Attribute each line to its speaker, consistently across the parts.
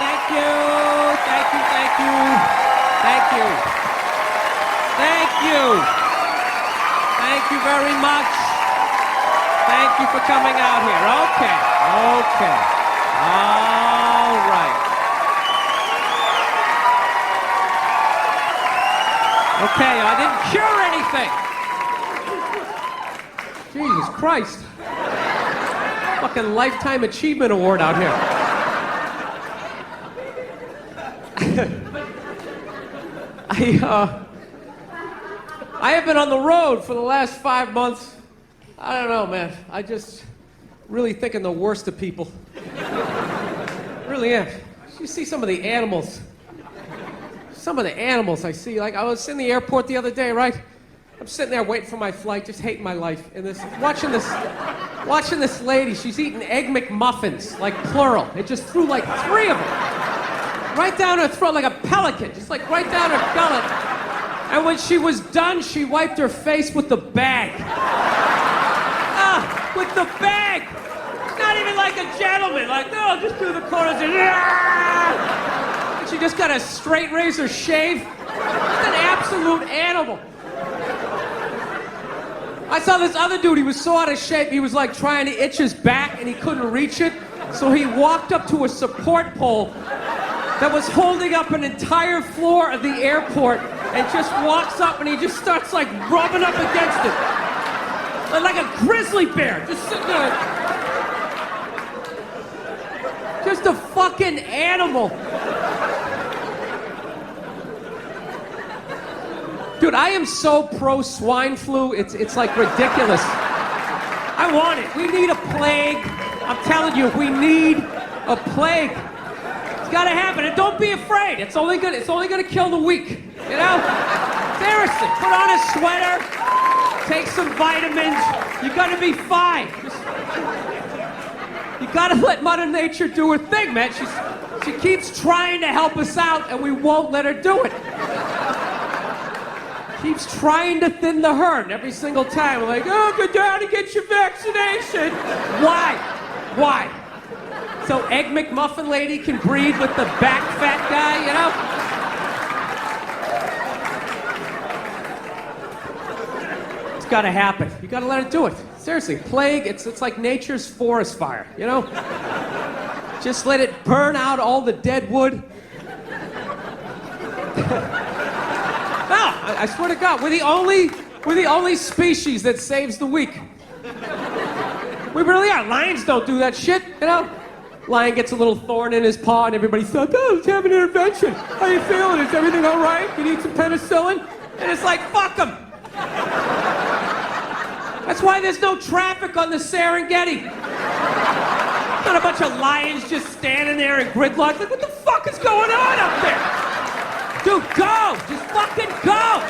Speaker 1: Thank you. Thank you. Thank you. Thank you. Thank you. Thank you very much. Thank you for coming out here. Okay. Okay. All right. Okay, I didn't cure anything. Jesus Christ. Fucking Lifetime Achievement Award out here. I have been on the road for the last 5 months. I don't know, man. I just really thinking the worst of people. Really am. You see some of the animals. Some of the animals I see. Like, I was in the airport the other day, right? I'm sitting there waiting for my flight, just hating my life. And watching this lady. She's eating Egg McMuffins, like plural. It just threw like 3 of them. Right down her throat like a pelican, just like right down her gullet. And when she was done, she wiped her face with the bag. With the bag! Not even like a gentleman, like, no, just do the corners and she just got a straight razor shave. Just an absolute animal. I saw this other dude, he was so out of shape, he was like trying to itch his back and he couldn't reach it. So he walked up to a support pole that was holding up an entire floor of the airport and just walks up and he just starts like rubbing up against it. Like a grizzly bear, just sitting there. Just a fucking animal. Dude, I am so pro swine flu, it's like ridiculous. I want it. We need a plague. I'm telling you, we need a plague. It's gotta happen, and don't be afraid. It's only gonna kill the weak. You know? Seriously, put on a sweater, take some vitamins. You're gonna be fine. You gotta let Mother Nature do her thing, man. She keeps trying to help us out, and we won't let her do it. Keeps trying to thin the herd, and every single time we're like, oh, go down and get your vaccination. Why? Why? So Egg McMuffin lady can breed with the back fat guy, you know? It's gotta happen. You gotta let it do it. Seriously, plague, it's like nature's forest fire, you know? Just let it burn out all the dead wood. No, I swear to God, we're the only species that saves the weak. We really are. Lions don't do that shit, you know? Lion gets a little thorn in his paw and everybody says, oh, let's have an intervention. How you feeling? Is everything all right? You need some penicillin? And it's like, fuck them. That's why there's no traffic on the Serengeti. Not a bunch of lions just standing there in gridlock. Like, what the fuck is going on up there? Dude, go! Just fucking go!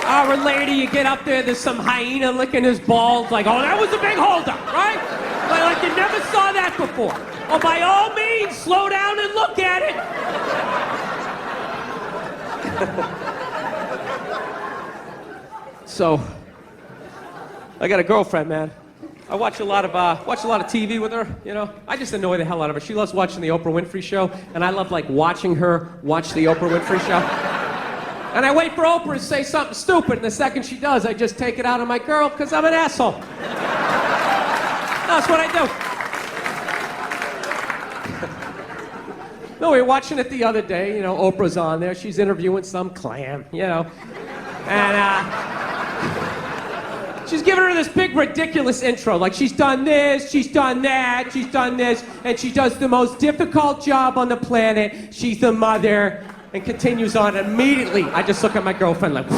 Speaker 1: Our lady, you get up there, there's some hyena licking his balls, like, oh, that was a big holdup, right? Like you never saw that before. Oh, by all means, slow down and look at it. So, I got a girlfriend, man. I watch a lot of TV with her, you know. I just annoy the hell out of her. She loves watching the Oprah Winfrey Show, and I love like watching her watch the Oprah Winfrey Show. And I wait for Oprah to say something stupid, and the second she does, I just take it out on my girl because I'm an asshole. That's what I do. No, we were watching it the other day. You know, Oprah's on there. She's interviewing some clam, you know, and she's giving her this big, ridiculous intro. Like, she's done this, she's done that, she's done this, and she does the most difficult job on the planet. She's the mother, and continues on. Immediately, I just look at my girlfriend like, you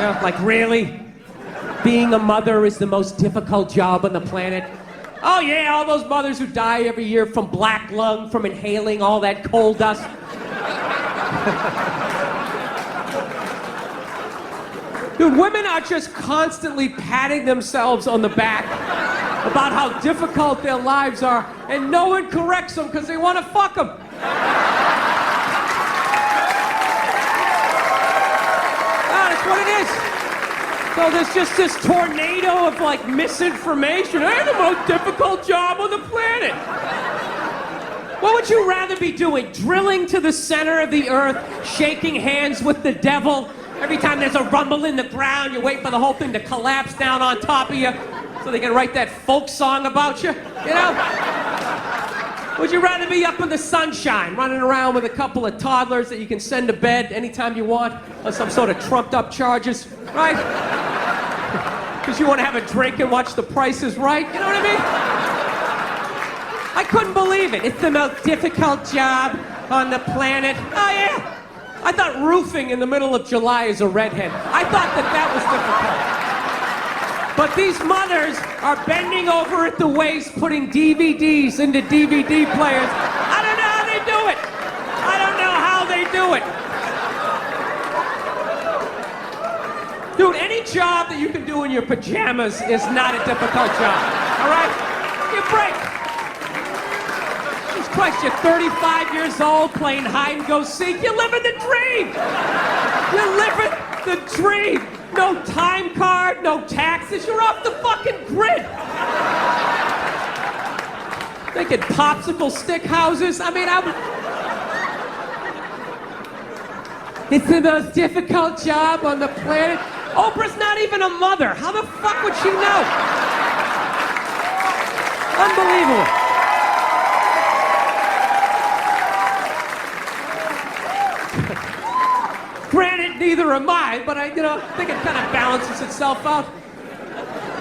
Speaker 1: know, like, really? Being a mother is the most difficult job on the planet? Oh, yeah, all those mothers who die every year from black lung, from inhaling all that coal dust. Dude, women are just constantly patting themselves on the back about how difficult their lives are, and no one corrects them because they want to fuck them. That's what it is. So there's just this tornado of like misinformation. I have the most difficult job on the planet. What would you rather be doing? Drilling to the center of the earth, shaking hands with the devil? Every time there's a rumble in the ground, you wait for the whole thing to collapse down on top of you so they can write that folk song about you, you know? Would you rather be up in the sunshine, running around with a couple of toddlers that you can send to bed anytime you want on some sort of trumped up charges, right? Because you want to have a drink and watch The Price is Right, you know what I mean? I couldn't believe it. It's the most difficult job on the planet. Oh yeah. I thought roofing in the middle of July is a redhead. I thought that was difficult. But these mothers are bending over at the waist, putting DVDs into DVD players. I don't know how they do it. I don't know how they do it. Dude, any job that you can do in your pajamas is not a difficult job. All right? Give a break. Jesus Christ, you're 35 years old playing hide and go seek. You're living the dream. You're living the dream. No time card, no taxes. You're off the fucking grid. Making popsicle stick houses. I mean, it's the most difficult job on the planet. Oprah's not even a mother. How the fuck would she know? Unbelievable. Granted, neither am I, but I think it kind of balances itself out.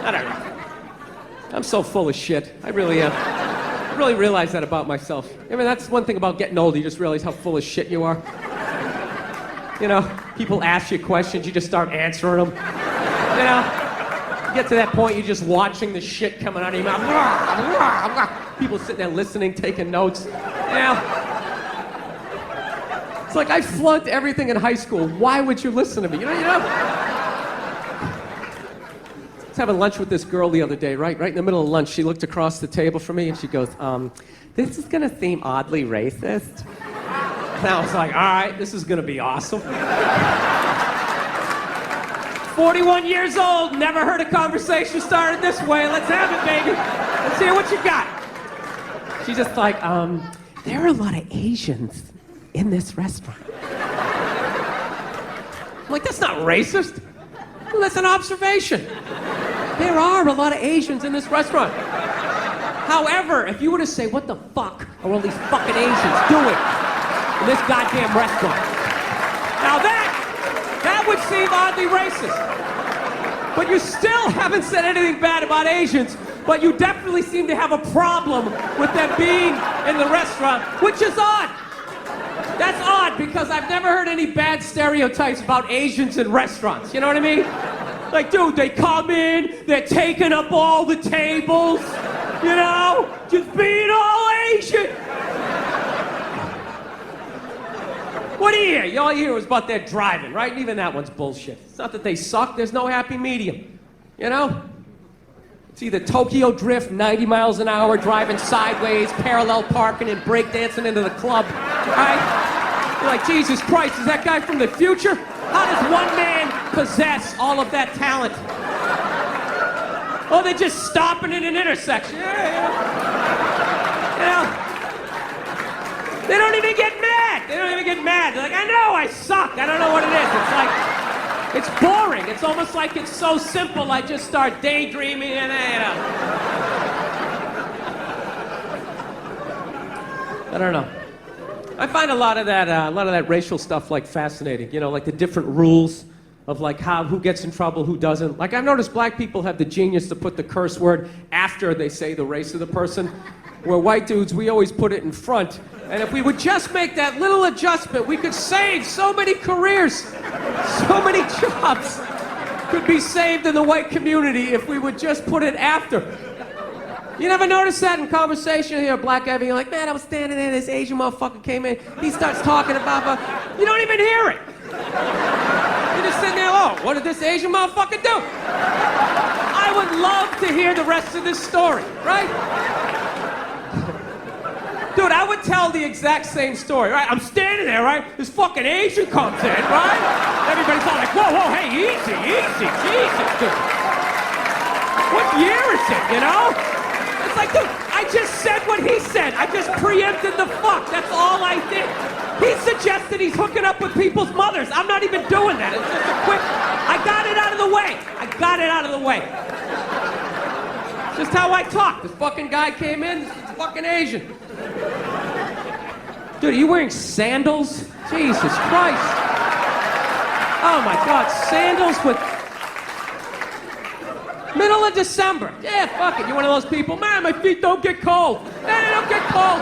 Speaker 1: I don't know. I'm so full of shit. I really am. I really realize that about myself. I mean, that's one thing about getting older. You just realize how full of shit you are. You know, people ask you questions, you just start answering them. You know, you get to that point, you're just watching the shit coming out of your mouth. People sitting there listening, taking notes. You know, it's like I flunked everything in high school. Why would you listen to me? You know. I was having lunch with this girl the other day, right in the middle of lunch. She looked across the table from me and she goes, this is gonna seem oddly racist. And I was like, all right, this is gonna be awesome. 41 years old, never heard a conversation started this way. Let's have it, baby. Let's hear what you got. She's just like, there are a lot of Asians in this restaurant. I'm like, that's not racist. Well, that's an observation. There are a lot of Asians in this restaurant. However, if you were to say, what the fuck are all these fucking Asians doing in this goddamn restaurant? Now that would seem oddly racist. But you still haven't said anything bad about Asians, but you definitely seem to have a problem with them being in the restaurant, which is odd. That's odd because I've never heard any bad stereotypes about Asians in restaurants. You know what I mean? Like, dude, they come in, they're taking up all the tables, you know, just being all Asian. What do you hear? All you hear was about their driving, right? And even that one's bullshit. It's not that they suck, there's no happy medium, you know? It's either Tokyo Drift, 90 miles an hour, driving sideways, parallel parking, and breakdancing into the club, right? You're like, Jesus Christ, is that guy from the future? How does one man possess all of that talent? Oh, they're just stopping in an intersection. Yeah. You know? They don't even get mad. They're like, I know I suck. I don't know what it is. It's like, it's boring. It's almost like it's so simple. I just start daydreaming and, I don't know. I find a lot of that racial stuff like fascinating. You know, like the different rules of like who gets in trouble, who doesn't. Like I've noticed black people have the genius to put the curse word after they say the race of the person, where white dudes, we always put it in front. And if we would just make that little adjustment, we could save so many careers, so many jobs could be saved in the white community if we would just put it after. You never notice that in conversation? You hear a black guy being like, man, I was standing there, this Asian motherfucker came in, he starts talking about, you don't even hear it. You're just sitting there, oh, what did this Asian motherfucker do? I would love to hear the rest of this story, right? Dude, I would tell the exact same story, right? I'm standing there, right? This fucking Asian comes in, right? Everybody's all like, whoa, hey, easy, Jesus, dude. What year is it, you know? It's like, dude, I just said what he said. I just preempted the fuck. That's all I did. He suggested he's hooking up with people's mothers. I'm not even doing that. It's just a quick, I got it out of the way. Just how I talk. This fucking guy came in, this fucking Asian. Dude, are you wearing sandals? Jesus Christ. Oh my God, sandals with... Middle of December. Yeah, fuck it. You're one of those people, man, my feet don't get cold. Man, they don't get cold.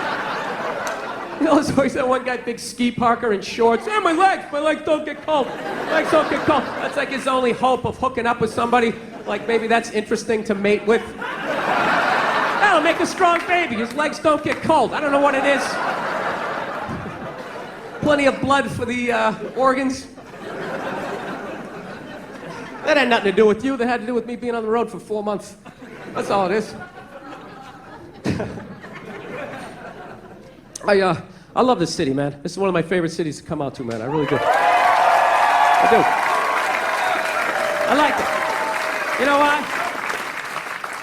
Speaker 1: You know, there's always that one guy, big ski parker in shorts. Hey, my legs don't get cold. Legs don't get cold. That's like his only hope of hooking up with somebody. Like maybe that's interesting to mate with. That'll make a strong baby. His legs don't get cold. I don't know what it is. Plenty of blood for the organs. That had nothing to do with you. That had to do with me being on the road for 4 months. That's all it is. I love this city, man. This is one of my favorite cities to come out to, man. I really do. I do. I like it. You know why?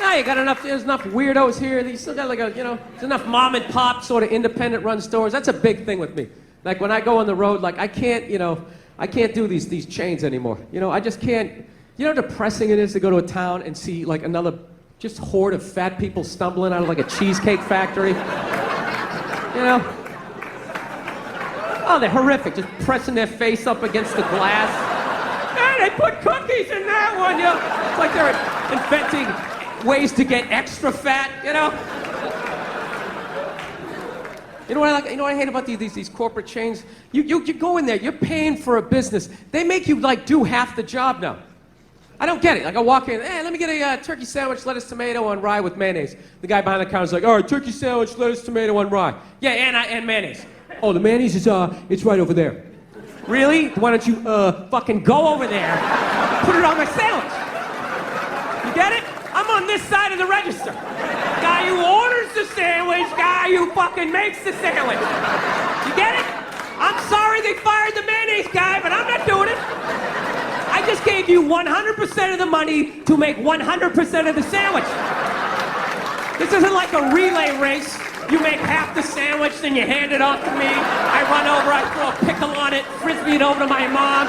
Speaker 1: Now you got there's enough weirdos here. You still got like there's enough mom and pop sort of independent run stores. That's a big thing with me. Like when I go on the road, like I can't do these chains anymore. You know, I just can't. You know how depressing it is to go to a town and see like another just horde of fat people stumbling out of like a cheesecake factory? You know? Oh, they're horrific, just pressing their face up against the glass. Hey, they put cookies in that one, you know? It's like they're inventing ways to get extra fat, you know? You know what I hate about these corporate chains? You go in there, you're paying for a business. They make you like do half the job now. I don't get it. Like I walk in, hey, let me get a turkey sandwich, lettuce, tomato on rye with mayonnaise. The guy behind the counter's like, all right, turkey sandwich, lettuce, tomato on rye. Yeah, and mayonnaise. Oh, the mayonnaise is it's right over there. Really? Why don't you fucking go over there, put it on my sandwich? You get it? I'm on this side of the register. Guy who orders the sandwich, guy who fucking makes the sandwich. You get it? I'm sorry they fired the mayonnaise guy, but I'm not doing it. I just gave you 100% of the money to make 100% of the sandwich. This isn't like a relay race. You make half the sandwich, then you hand it off to me. I run over, I throw a pickle on it, frisbee it over to my mom.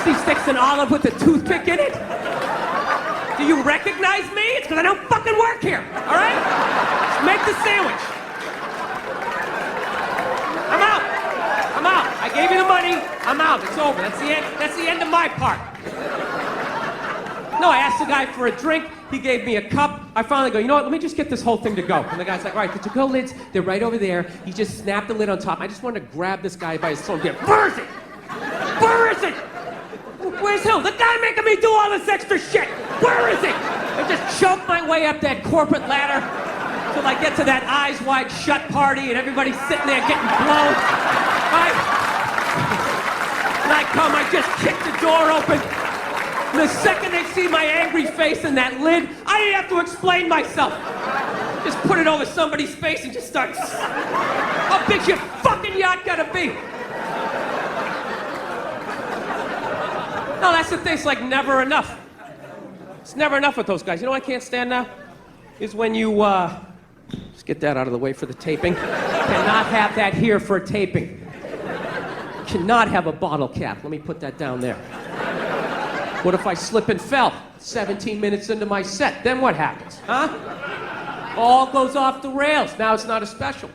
Speaker 1: She sticks an olive with a toothpick in it. Do you recognize me? It's because I don't fucking work here, all right? Just make the sandwich. I'm out. I gave you the money. I'm out. It's over. That's the end of my part. No, I asked the guy for a drink. He gave me a cup. I finally go, you know what? Let me just get this whole thing to go. And the guy's like, all right, the to-go lids, they're right over there. He just snapped the lid on top. I just wanted to grab this guy by his throat and get, where is it? Where is it? Where's Hill? The guy making me do all this extra shit. Where is it? I just choke my way up that corporate ladder till I get to that eyes wide shut party and everybody's sitting there getting blown. Right? And I come, I just kick the door open. And the second they see my angry face in that lid, I didn't have to explain myself. Just put it over somebody's face and just start. How big's your fucking yacht gotta be? No, that's the thing. It's like never enough. It's never enough with those guys. You know what I can't stand now? Is when you, let's get that out of the way for the taping. Cannot have that here for a taping. Cannot have a bottle cap. Let me put that down there. What if I slip and fell 17 minutes into my set? Then what happens, huh? All goes off the rails. Now it's not a special.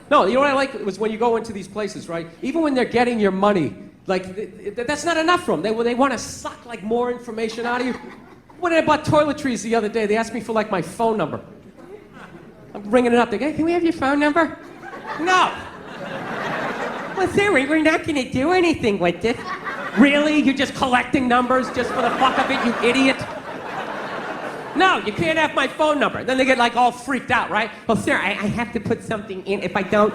Speaker 1: No, you know what I like was when you go into these places, right? Even when they're getting your money, like that's not enough for them. They want to suck like more information out of you. When I bought toiletries the other day, they asked me for like my phone number. I'm ringing it up. They go, hey, can we have your phone number? No. Well, sorry, we're not going to do anything with it. Really? You're just collecting numbers just for the fuck of it, you idiot? No, you can't have my phone number. Then they get like all freaked out, right? Well, sir, I have to put something in. If I don't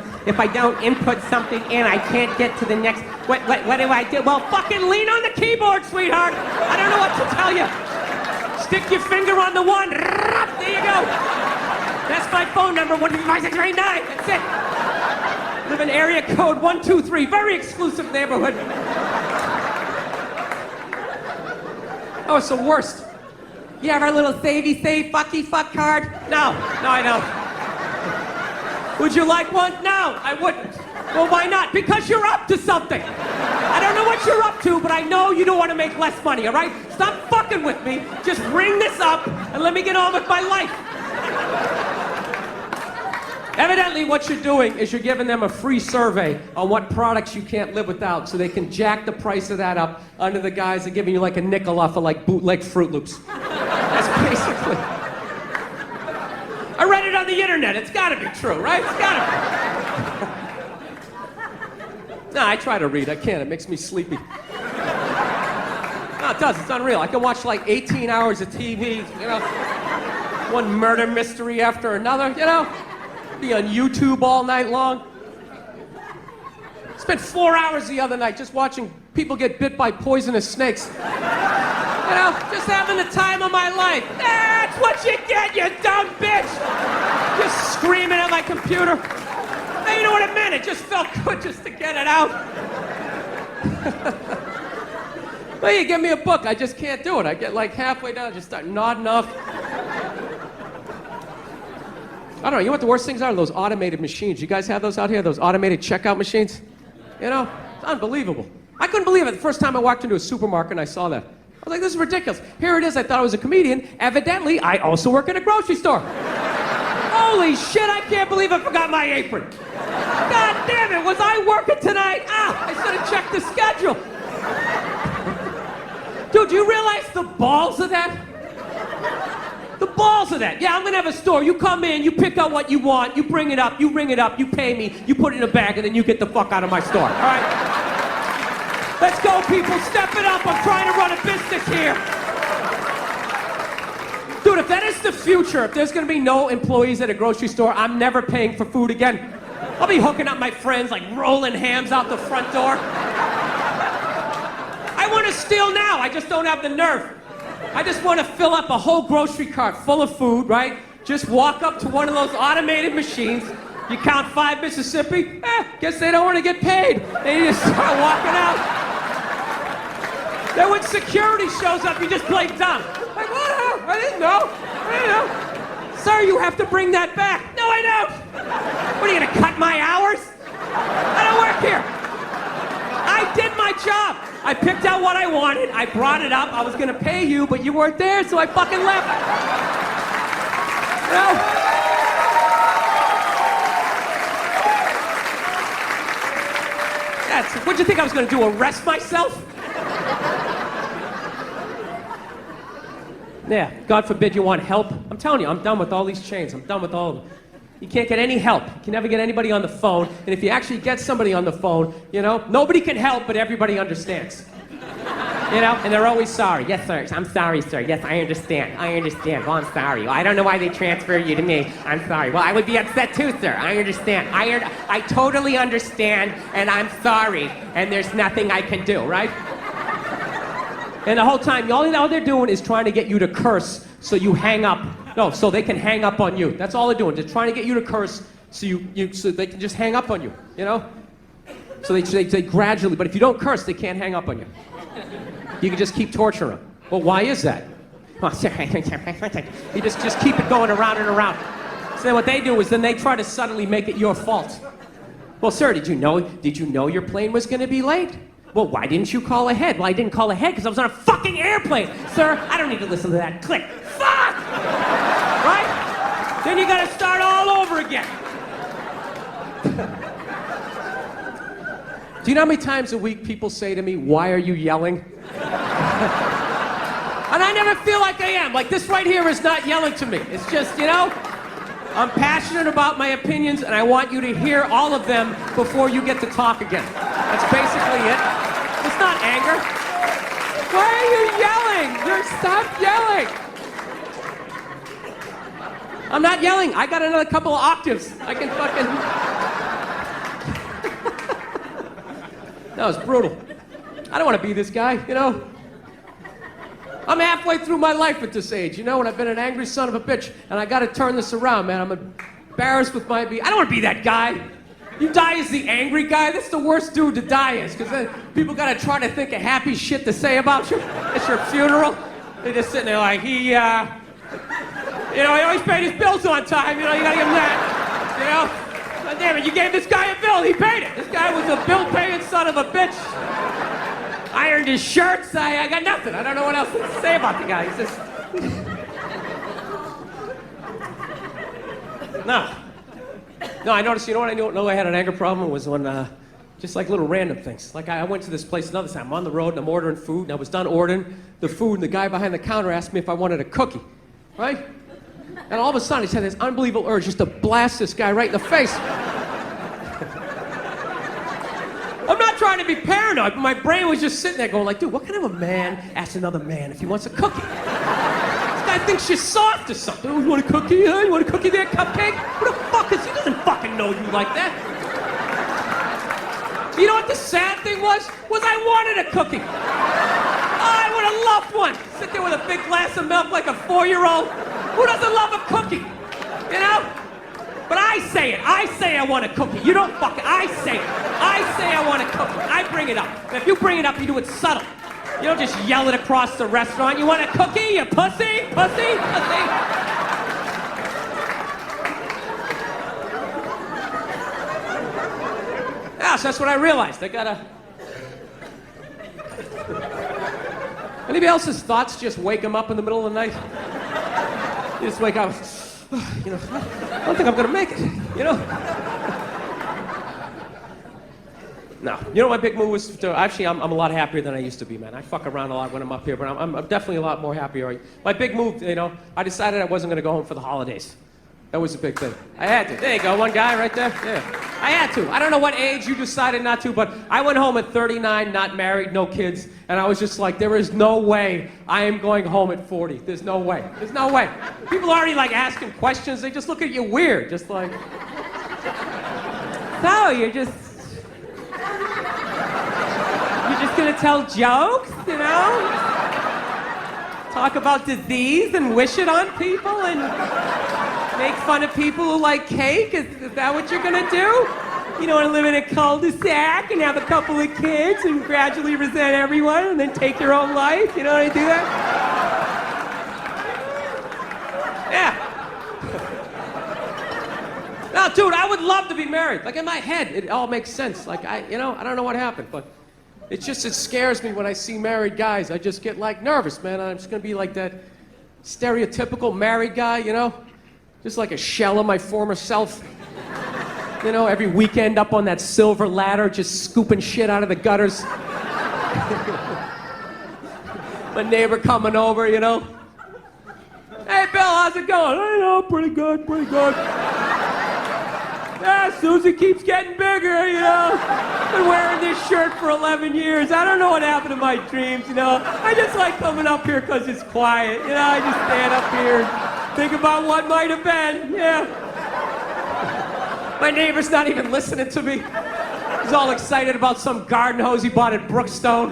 Speaker 1: input something in, I can't get to the next. What do I do? Well, fucking lean on the keyboard, sweetheart. I don't know what to tell you. Stick your finger on the one. There you go. That's my phone number, 15639. That's it. Live in area code 123. Very exclusive neighborhood. Oh, it's the worst. You have our little savey save fucky fuck card? No, I don't. Would you like one? No, I wouldn't. Well, why not? Because you're up to something. I don't know what you're up to, but I know you don't want to make less money, all right? Stop fucking with me. Just ring this up and let me get on with my life. Evidently, what you're doing is you're giving them a free survey on what products you can't live without so they can jack the price of that up under the guise of giving you like a nickel off of like bootleg Fruit Loops. That's basically... I read it on the internet. It's gotta be true, right? It's gotta be. No, I try to read. I can't. It makes me sleepy. No, it does. It's unreal. I can watch like 18 hours of TV, you know, one murder mystery after another, you know, be on YouTube all night long. Spent 4 hours the other night just watching people get bit by poisonous snakes. You know, just having the time of my life. That's what you get, you dumb bitch! Just screaming at my computer. Hey, you know what it meant? It just felt good just to get it out. Well, you give me a book, I just can't do it. I get like halfway down, just start nodding off. I don't know, you know what the worst things are? Those automated machines. You guys have those out here? Those automated checkout machines? You know, it's unbelievable. I couldn't believe it the first time I walked into a supermarket and I saw that. I was like, this is ridiculous. Here it is, I thought I was a comedian. Evidently, I also work in a grocery store. Holy shit, I can't believe I forgot my apron. God damn it, was I working tonight? Ah, I should have checked the schedule. Dude, do you realize the balls of that? The balls of that. Yeah, I'm gonna have a store. You come in, you pick out what you want, you bring it up, you ring it up, you pay me, you put it in a bag, and then you get the fuck out of my store, all right? Let's go, people, step it up. I'm trying to run a business here. Dude, if that is the future, if there's gonna be no employees at a grocery store, I'm never paying for food again. I'll be hooking up my friends, like rolling hams out the front door. I want to steal now, I just don't have the nerve. I just want to fill up a whole grocery cart full of food, right? Just walk up to one of those automated machines. You count 5 Mississippi, guess they don't want to get paid. They just start walking out. Then when security shows up, you just play dumb. Like, what? I didn't know. Sir, you have to bring that back. No, I don't. What, are you gonna cut my hours? I don't work here. I did my job. I picked out what I wanted. I brought it up. I was gonna pay you, but you weren't there, so I fucking left. You know? What'd you think I was gonna do, arrest myself? Yeah, God forbid you want help. I'm telling you, I'm done with all these chains. I'm done with all of them. You can't get any help. You can never get anybody on the phone. And if you actually get somebody on the phone, you know, nobody can help, but everybody understands. You know, and they're always sorry. Yes, sir. I'm sorry, sir. Yes, I understand. I understand. Well, I'm sorry. Well, I don't know why they transfer you to me. I'm sorry. Well, I would be upset too, sir. I understand. I totally understand, and I'm sorry, and there's nothing I can do, right? And the whole time, all they're doing is trying to get you to curse so you hang up. No, so they can hang up on you. That's all they're doing. They're trying to get you to curse so so they can just hang up on you, you know? So they gradually, but if you don't curse, they can't hang up on you. You can just keep torturing them. Well, why is that? You just keep it going around and around. So then what they do is then they try to suddenly make it your fault. Well, sir, did you know your plane was gonna be late? Well, why didn't you call ahead? Well, I didn't call ahead because I was on a fucking airplane. Sir, I don't need to listen to that. Click. Fuck! Right? Then you gotta start all over again. Do you know how many times a week people say to me, why are you yelling? And I never feel like I am. Like, this right here is not yelling to me. It's just, you know, I'm passionate about my opinions, and I want you to hear all of them before you get to talk again. That's basically it. It's not anger. Why are you yelling? Stop yelling. I'm not yelling. I got another couple of octaves. I can fucking... That was brutal. I don't want to be this guy, you know? I'm halfway through my life at this age, you know, and I've been an angry son of a bitch, and I gotta turn this around, man. I'm embarrassed with my I don't want to be that guy. You die as the angry guy, that's the worst dude to die as, because then people gotta try to think of happy shit to say about you at your funeral. They're just sitting there like, he always paid his bills on time, you know, you gotta give him that, you know? God damn it, you gave this guy a bill, he paid it. This guy was a bill-paying son of a bitch. Ironed his shirts, I got nothing. I don't know what else to say about the guy. He's just... No, I noticed, you know what I know I had an anger problem was when, just like little random things. Like I went to this place another time, I'm on the road and I'm ordering food, and I was done ordering the food, and the guy behind the counter asked me if I wanted a cookie, right? And all of a sudden, he had this unbelievable urge just to blast this guy right in the face. I'm not trying to be paranoid, but my brain was just sitting there going like, dude, what kind of a man asks another man if he wants a cookie? This guy thinks you're soft or something. Oh, you want a cookie? You want a cookie there, cupcake? Who the fuck is he? Doesn't fucking know you like that. You know what the sad thing was? I wanted a cookie. I would have loved one. Sit there with a big glass of milk like a 4-year-old. Who doesn't love a cookie? You know? But I say it. I say I want a cookie. You don't fucking... I say it. I say I want a cookie. I bring it up. And if you bring it up, you do it subtle. You don't just yell it across the restaurant. You want a cookie, you pussy? Pussy? Pussy? Yeah, so that's what I realized. I gotta... Anybody else's thoughts just wake them up in the middle of the night? You just wake up... You know, I don't think I'm gonna make it, you know? No. You know what my big move was to... Actually, I'm a lot happier than I used to be, man. I fuck around a lot when I'm up here, but I'm definitely a lot more happier. My big move, you know, I decided I wasn't gonna go home for the holidays. That was a big thing. I had to. There you go, one guy right there. Yeah. I had to. I don't know what age you decided not to, but I went home at 39, not married, no kids, and I was just like, there is no way I am going home at 40. There's no way. There's no way. People are already like asking questions. They just look at you weird, just like, so you're just gonna tell jokes, you know? Talk about disease and wish it on people and make fun of people who like cake? Is that what you're gonna do? You don't want to live in a cul-de-sac and have a couple of kids and gradually resent everyone and then take your own life? You know how to do that? Yeah. No, dude, I would love to be married. Like in my head, it all makes sense. Like I don't know what happened, but it scares me when I see married guys. I just get like nervous, man. I'm just gonna be like that stereotypical married guy, you know? Just like a shell of my former self. You know, every weekend up on that silver ladder, just scooping shit out of the gutters. My neighbor coming over, you know. Hey, Bill, how's it going? I know, pretty good, pretty good. Yeah, Susie keeps getting bigger, you know. Been wearing this shirt for 11 years. I don't know what happened to my dreams, you know. I just like coming up here because it's quiet, you know. I just stand up here and think about what might have been, yeah. My neighbor's not even listening to me. He's all excited about some garden hose he bought at Brookstone.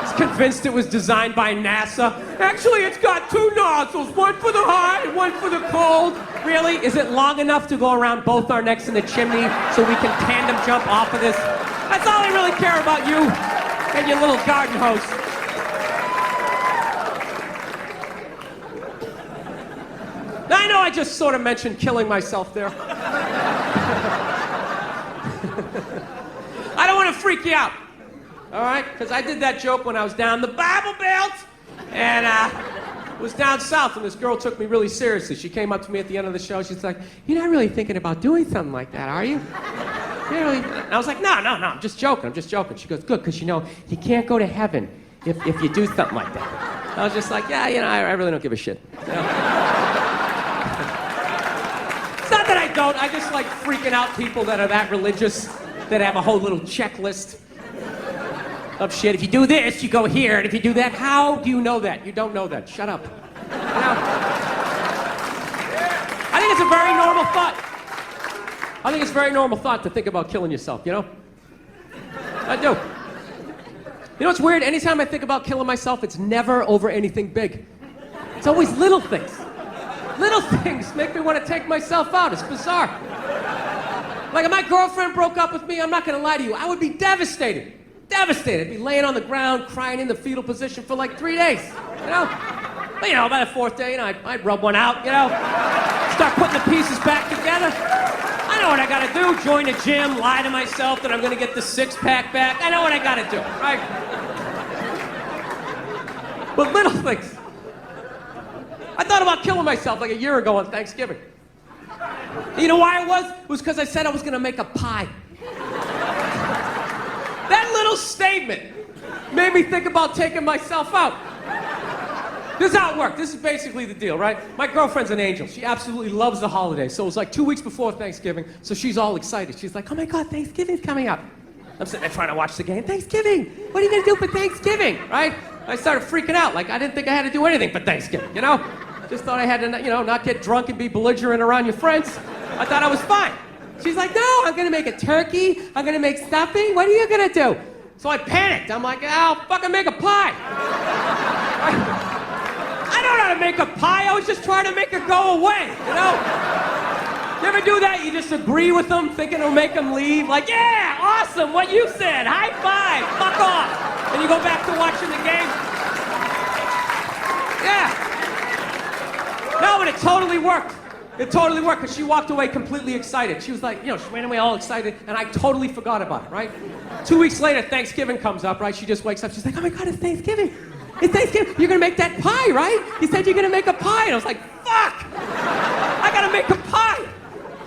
Speaker 1: He's convinced it was designed by NASA. Actually, it's got 2 nozzles, one for the hot and one for the cold. Really? Is it long enough to go around both our necks in the chimney so we can tandem jump off of this? That's all I really care about, you and your little garden hose. I know I just sort of mentioned killing myself there. I don't want to freak you out, all right? Because I did that joke when I was down the Bible Belt and was down south, and this girl took me really seriously. She came up to me at the end of the show. She's like, "You're not really thinking about doing something like that, are you?" Really? And I was like, no, I'm just joking. She goes, good, because you know, you can't go to heaven if you do something like that. I was just like, yeah, you know, I really don't give a shit. You know? It's not that I don't. I just like freaking out people that are that religious, that have a whole little checklist of shit. If you do this, you go here, and if you do that, how do you know that? You don't know that. Shut up. You know? I think it's a very normal thought. I think it's a very normal thought to think about killing yourself, you know? I do. You know what's weird? Anytime I think about killing myself, it's never over anything big. It's always little things. Little things make me want to take myself out. It's bizarre. Like if my girlfriend broke up with me, I'm not going to lie to you, I would be devastated. Devastated. I'd be laying on the ground, crying in the fetal position for like 3 days, you know? But, you know, by the 4th day, you know, I'd rub one out, you know? Start putting the pieces back together. I know what I gotta do. Join a gym, lie to myself that I'm gonna get the six-pack back. I know what I gotta do, right? But little things. I thought about killing myself like a year ago on Thanksgiving. You know why it was? It was because I said I was gonna make a pie. That little statement made me think about taking myself out. This is how it worked. This is basically the deal, right? My girlfriend's an angel. She absolutely loves the holidays. So it was like 2 weeks before Thanksgiving, so she's all excited. She's like, oh my God, Thanksgiving's coming up. I'm sitting there trying to watch the game. Thanksgiving! What are you gonna do for Thanksgiving, right? I started freaking out. Like, I didn't think I had to do anything for Thanksgiving, you know? Just thought I had to, you know, not get drunk and be belligerent around your friends. I thought I was fine. She's like, no, I'm gonna make a turkey. I'm gonna make stuffing. What are you gonna do? So I panicked. I'm like, I'll fucking make a pie. I don't know how to make a pie. I was just trying to make it go away, you know? You ever do that? You just agree with them, thinking it'll make them leave. Like, yeah, awesome, what you said. High five, fuck off. And you go back to watching the game. Yeah. No, but it totally worked. It totally worked, because she walked away completely excited. She was like, you know, she ran away all excited, and I totally forgot about it, right? 2 weeks later, Thanksgiving comes up, right? She just wakes up, she's like, oh my God, it's Thanksgiving. It's Thanksgiving. You're gonna make that pie, right? You said you're gonna make a pie. And I was like, fuck! I gotta make a pie.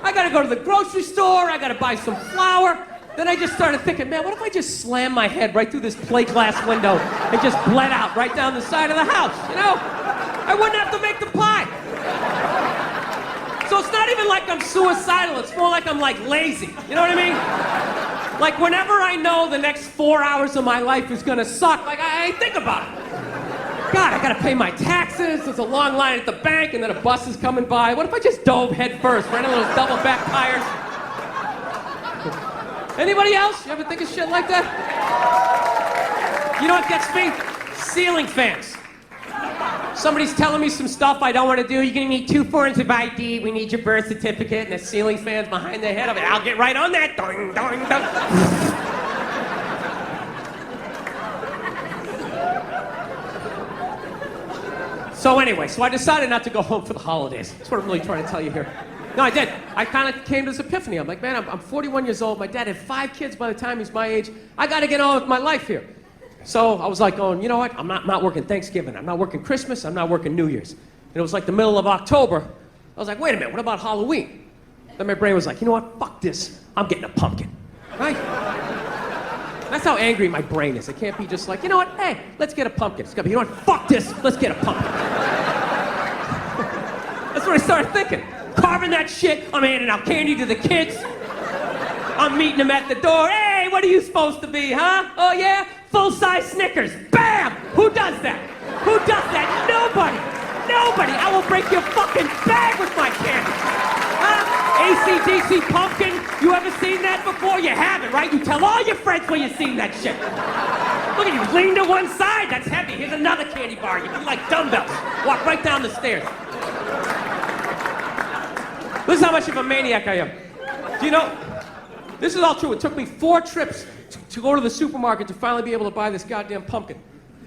Speaker 1: I gotta go to the grocery store. I gotta buy some flour. Then I just started thinking, man, what if I just slam my head right through this plate glass window and just bled out right down the side of the house, you know? I wouldn't have to make the pie. So it's not even like I'm suicidal. It's more like I'm like lazy. You know what I mean? Like whenever I know the next 4 hours of my life is gonna suck, like I think about it. God, I gotta pay my taxes, there's a long line at the bank, and then a bus is coming by. What if I just dove head first, ran into those double back tires? Anybody else? You ever think of shit like that? You know what gets me? Ceiling fans. Somebody's telling me some stuff I don't want to do. You're gonna need 2 forms of ID. We need your birth certificate, and the ceiling fan's behind their head. I'll get right on that. Doing, doing, doing. So anyway, I decided not to go home for the holidays. That's what I'm really trying to tell you here. No, I did. I kind of came to this epiphany. I'm like, man, I'm 41 years old. My dad had 5 kids by the time he's my age. I got to get on with my life here. So I was like going, you know what? I'm not working Thanksgiving. I'm not working Christmas. I'm not working New Year's. And it was like the middle of October. I was like, wait a minute, what about Halloween? Then my brain was like, you know what? Fuck this. I'm getting a pumpkin. Right? That's how angry my brain is. It can't be just like, you know what? Hey, let's get a pumpkin. It's got to be, you know what? Fuck this. Let's get a pumpkin. That's what I started thinking. Carving that shit. I'm handing out candy to the kids. I'm meeting them at the door. Hey, what are you supposed to be, huh? Oh, yeah? Full-size Snickers. Bam! Who does that? Who does that? Nobody. Nobody. I will break your fucking bag with my candy. Huh? AC/DC pumpkin. You ever seen that before? You haven't, right? You tell all your friends where you've seen that shit. Look at you. Lean to one side. That's heavy. Here's another candy bar. You be like dumbbells. Walk right down the stairs. This is how much of a maniac I am. Do you know? This is all true. It took me 4 trips to go to the supermarket to finally be able to buy this goddamn pumpkin.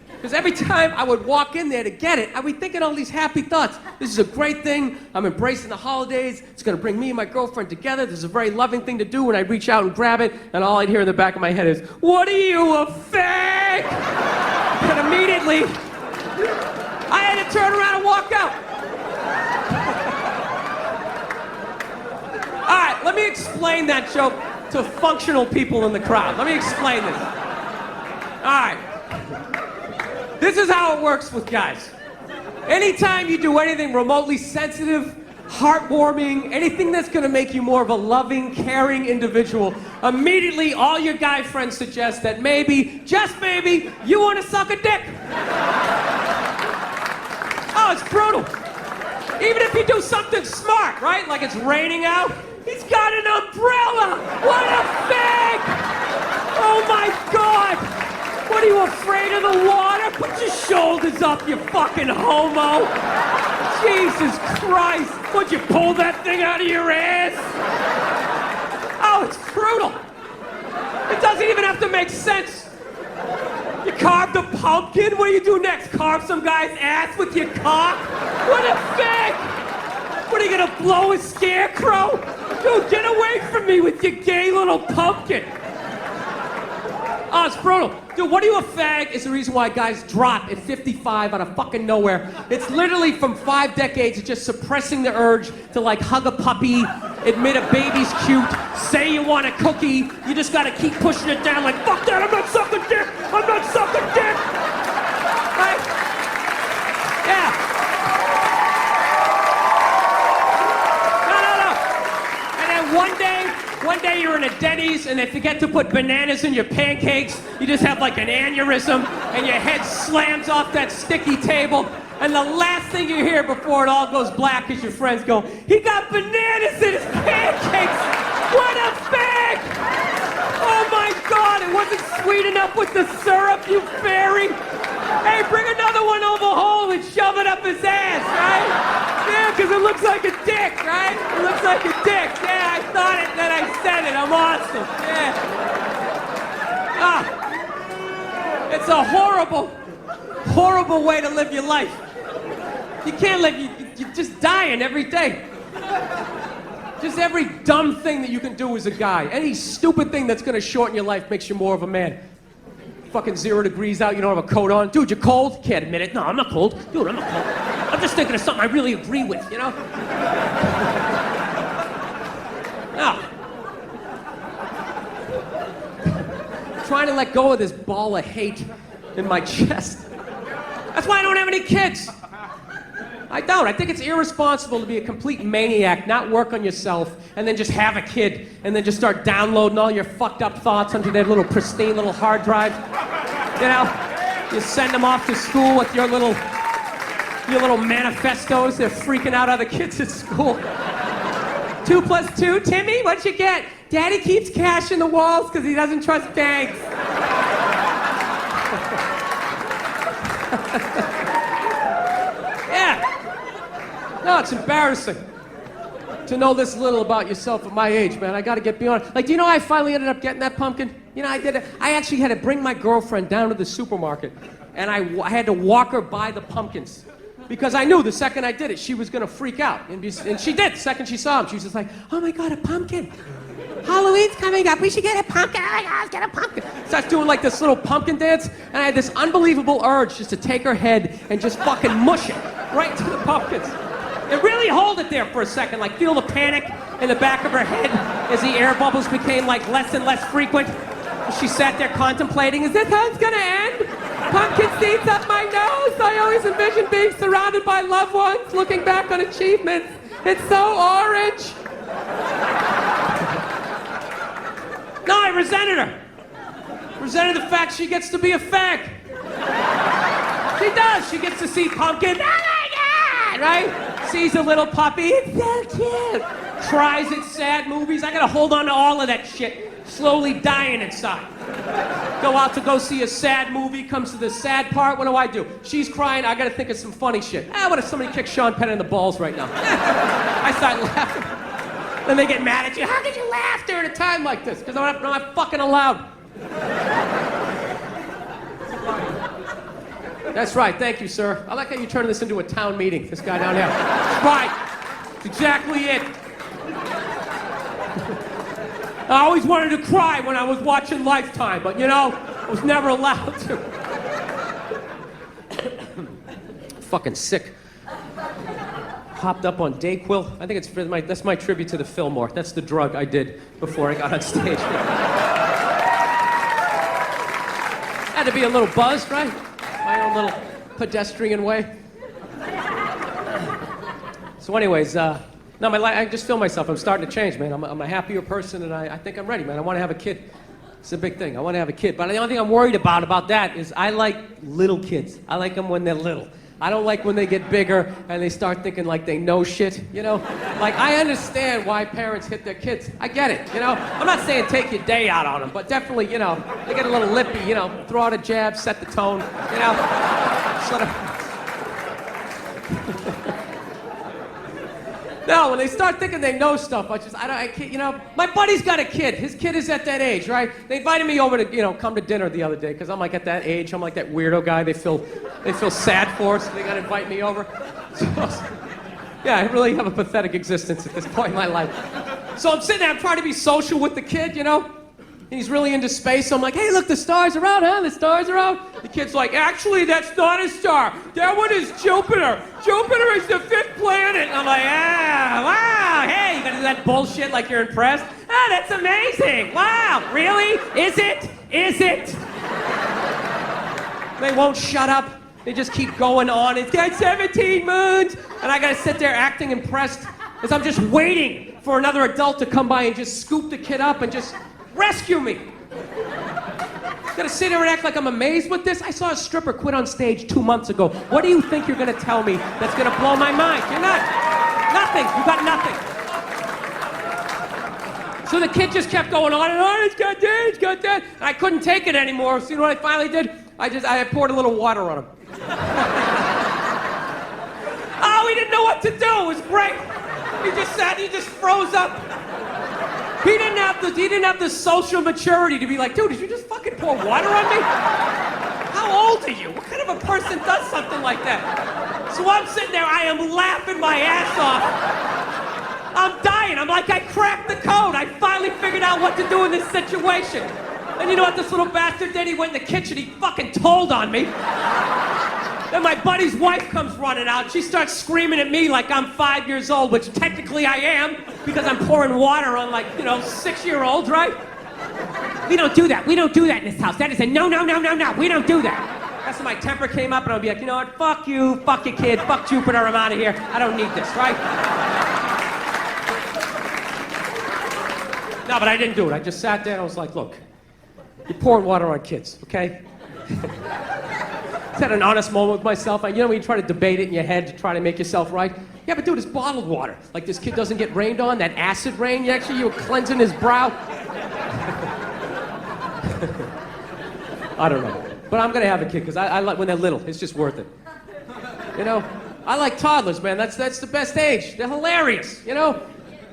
Speaker 1: Because every time I would walk in there to get it, I'd be thinking all these happy thoughts. This is a great thing. I'm embracing the holidays. It's going to bring me and my girlfriend together. This is a very loving thing to do when I reach out and grab it. And all I'd hear in the back of my head is, what are you, a fake? And immediately, I had to turn around and walk out. All right, let me explain that joke to functional people in the crowd. Let me explain this. All right. This is how it works with guys. Anytime you do anything remotely sensitive, heartwarming, anything that's gonna make you more of a loving, caring individual, immediately all your guy friends suggest that maybe, just maybe, you wanna suck a dick. Oh, it's brutal. Even if you do something smart, right? Like it's raining out. He's got an umbrella! What a fake! Oh my God! What are you, a of the water? Put your shoulders up, you fucking homo. Jesus Christ. Would you pull that thing out of your ass? Oh, it's brutal. It doesn't even have to make sense. You carved a pumpkin? What do you do next? Carve some guy's ass with your cock? What a fag! What, are you gonna blow a scarecrow? Dude, get away from me with your gay little pumpkin. Oh, it's brutal. Dude, what are you, a fag? Is the reason why guys drop at 55 out of fucking nowhere. It's literally from 5 decades of just suppressing the urge to like hug a puppy, admit a baby's cute, say you want a cookie. You just gotta keep pushing it down like, fuck that, I'm not sucking dick! I'm not sucking dick! Right? Yeah. No. And then one day you're in a Denny's and they forget to put bananas in your pancakes. You just have like an aneurysm and your head slams off that sticky table. And the last thing you hear before it all goes black is your friends go, he got bananas in his pancakes! What a fag! Oh my God, it wasn't sweet enough with the syrup, you fairy! Hey, bring another one over home and shove it up his ass, right? Yeah, because it looks like a dick, right? It looks like a dick. Yeah, I thought it, then I said it. I'm awesome. Yeah. Ah. It's a horrible, horrible way to live your life. You can't live, you're just dying every day. Just every dumb thing that you can do as a guy. Any stupid thing that's gonna shorten your life makes you more of a man. Fucking 0 degrees out, you don't have a coat on. Dude, you're cold? Can't admit it. No, I'm not cold. Dude, I'm not cold. I'm just thinking of something I really agree with, you know? No. Trying to let go of this ball of hate in my chest. That's why I don't have any kids. I don't. I think it's irresponsible to be a complete maniac, not work on yourself, and then just have a kid, and then just start downloading all your fucked up thoughts onto their little pristine little hard drive. You know, you send them off to school with your little manifestos. They're freaking out other kids at school. 2 + 2, Timmy, what'd you get? Daddy keeps cash in the walls because he doesn't trust banks. Yeah. No, it's embarrassing to know this little about yourself at my age, man. I gotta get beyond it. Like, do you know I finally ended up getting that pumpkin? You know, I did it. I actually had to bring my girlfriend down to the supermarket, and I had to walk her by the pumpkins. Because I knew the second I did it, she was gonna freak out. And she did. The second she saw him, she was just like, oh my God, a pumpkin. Halloween's coming up, we should get a pumpkin. Oh my God, let's get a pumpkin. Starts doing like this little pumpkin dance, and I had this unbelievable urge just to take her head and just fucking mush it right to the pumpkins. And really hold it there for a second, like feel the panic in the back of her head as the air bubbles became like less and less frequent. She sat there contemplating, is this how it's gonna end? Pumpkin seeds up my nose. I always envisioned being surrounded by loved ones, looking back on achievements. It's so orange. No, I resented her. Resented the fact she gets to be a fag. She does. She gets to see pumpkin. Oh my God, right? Sees a little puppy. It's so cute. Cries at sad movies. I gotta hold on to all of that shit. Slowly dying inside. Go out to go see a sad movie, comes to the sad part, what do? She's crying, I gotta think of some funny shit. What if somebody kicked Sean Penn in the balls right now? I start laughing. Then they get mad at you. How could you laugh during a time like this? Because I'm not fucking allowed. That's right, thank you, sir. I like how you turn this into a town meeting, this guy down here. Right, that's exactly it. I always wanted to cry when I was watching Lifetime, but you know, I was never allowed to. Fucking sick. Hopped up on Dayquil. I think that's my tribute to the Fillmore. That's the drug I did before I got on stage. Had to be a little buzzed, right? My own little pedestrian way. So anyways, no, I just feel myself. I'm starting to change, man. I'm a happier person, and I think I'm ready, man. I want to have a kid. It's a big thing. I want to have a kid. But the only thing I'm worried about that is I like little kids. I like them when they're little. I don't like when they get bigger and they start thinking like they know shit, you know? Like, I understand why parents hit their kids. I get it, you know? I'm not saying take your day out on them, but definitely, you know, they get a little lippy, you know, throw out a jab, set the tone, you know? Sort of. No, when they start thinking they know stuff, I can't, you know, my buddy's got a kid. His kid is at that age, right? They invited me over to, you know, come to dinner the other day, because I'm like at that age, I'm like that weirdo guy they feel sad for, so they gotta invite me over. So, yeah, I really have a pathetic existence at this point in my life. So I'm sitting there, I'm trying to be social with the kid, you know? And he's really into space, so I'm like, hey, look, the stars are out, huh? The stars are out. The kid's like, actually, that's not a star. That one is Jupiter. Jupiter is the 5th planet. And I'm like, wow, hey, you gotta do that bullshit like you're impressed? Ah, that's amazing. Wow, really? Is it? Is it? They won't shut up. They just keep going on. It's got 17 moons. And I gotta sit there acting impressed as I'm just waiting for another adult to come by and just scoop the kid up and just rescue me. Gonna sit here and act like I'm amazed with this? I saw a stripper quit on stage 2 months ago. What do you think you're gonna tell me that's gonna blow my mind? You're not. Nothing. You got nothing. So the kid just kept going on and on. It's got that, it's got that. And I couldn't take it anymore. So you know what I finally did? I poured a little water on him. Oh, he didn't know what to do. It was great. He just sat, he just froze up. He didn't have the social maturity to be like, dude, did you just fucking pour water on me? How old are you? What kind of a person does something like that? So I'm sitting there, I am laughing my ass off. I'm dying. I'm like, I cracked the code. I finally figured out what to do in this situation. And you know what this little bastard did? He went in the kitchen, he fucking told on me. Then my buddy's wife comes running out. She starts screaming at me like I'm 5 years old, which technically I am, because I'm pouring water on, like, you know, 6-year-olds, right? We don't do that. We don't do that in this house. That is a no, no, no, no, no. We don't do that. That's when my temper came up, and I'll be like, you know what? Fuck you, fuck your kid, fuck Jupiter, I'm out of here. I don't need this, right? No, but I didn't do it. I just sat there and I was like, look, you're pouring water on kids, okay? Had an honest moment with myself. You know when you try to debate it in your head to try to make yourself right? Yeah, but dude, it's bottled water. Like this kid doesn't get rained on, that acid rain, you were cleansing his brow. I don't know. But I'm gonna have a kid, because I like when they're little, it's just worth it. You know? I like toddlers, man. That's the best age. They're hilarious, you know?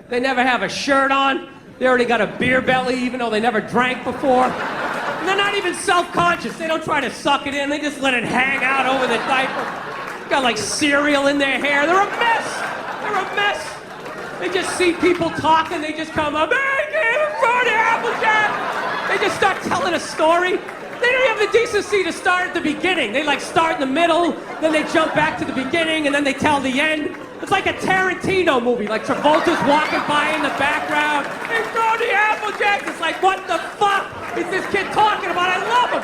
Speaker 1: They never have a shirt on. They already got a beer belly, even though they never drank before. And they're not even self-conscious. They don't try to suck it in. They just let it hang out over the diaper. Got like cereal in their hair. They're a mess. They're a mess. They just see people talking. They just come up, hey, kid, I'm sorry, Applejack. They just start telling a story. They don't have the decency to start at the beginning. They like start in the middle, then they jump back to the beginning, and then they tell the end. It's like a Tarantino movie, like Travolta's walking by in the background. Hey, Brody Applejack! It's like, what the fuck is this kid talking about? I love him!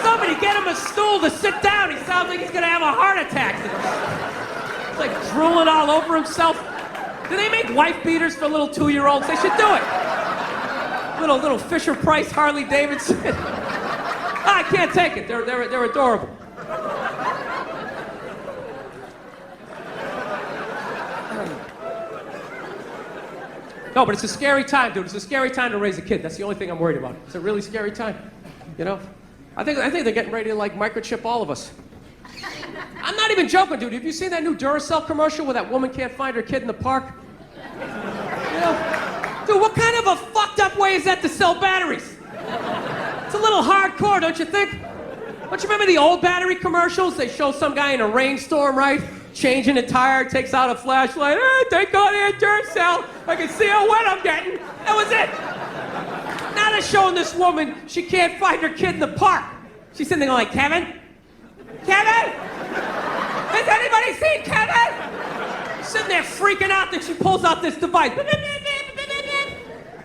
Speaker 1: Somebody get him a stool to sit down. He sounds like he's gonna have a heart attack. He's like drooling all over himself. Do they make wife beaters for little 2-year-olds? They should do it. Little Fisher-Price Harley Davidson. I can't take it. They're adorable. No, but it's a scary time, dude. It's a scary time to raise a kid. That's the only thing I'm worried about. It's a really scary time, you know? I think they're getting ready to, like, microchip all of us. I'm not even joking, dude. Have you seen that new Duracell commercial where that woman can't find her kid in the park? You know? Dude, what kind of a fucked up way is that to sell batteries? It's a little hardcore, don't you think? Don't you remember the old battery commercials? They show some guy in a rainstorm, right? Changing a tire, takes out a flashlight. Hey, take out that Duracell. I can see how wet I'm getting. That was it. Now they're showing this woman, she can't find her kid in the park. She's sitting there like, Kevin? Kevin? Has anybody seen Kevin? Sitting there freaking out, then she pulls out this device.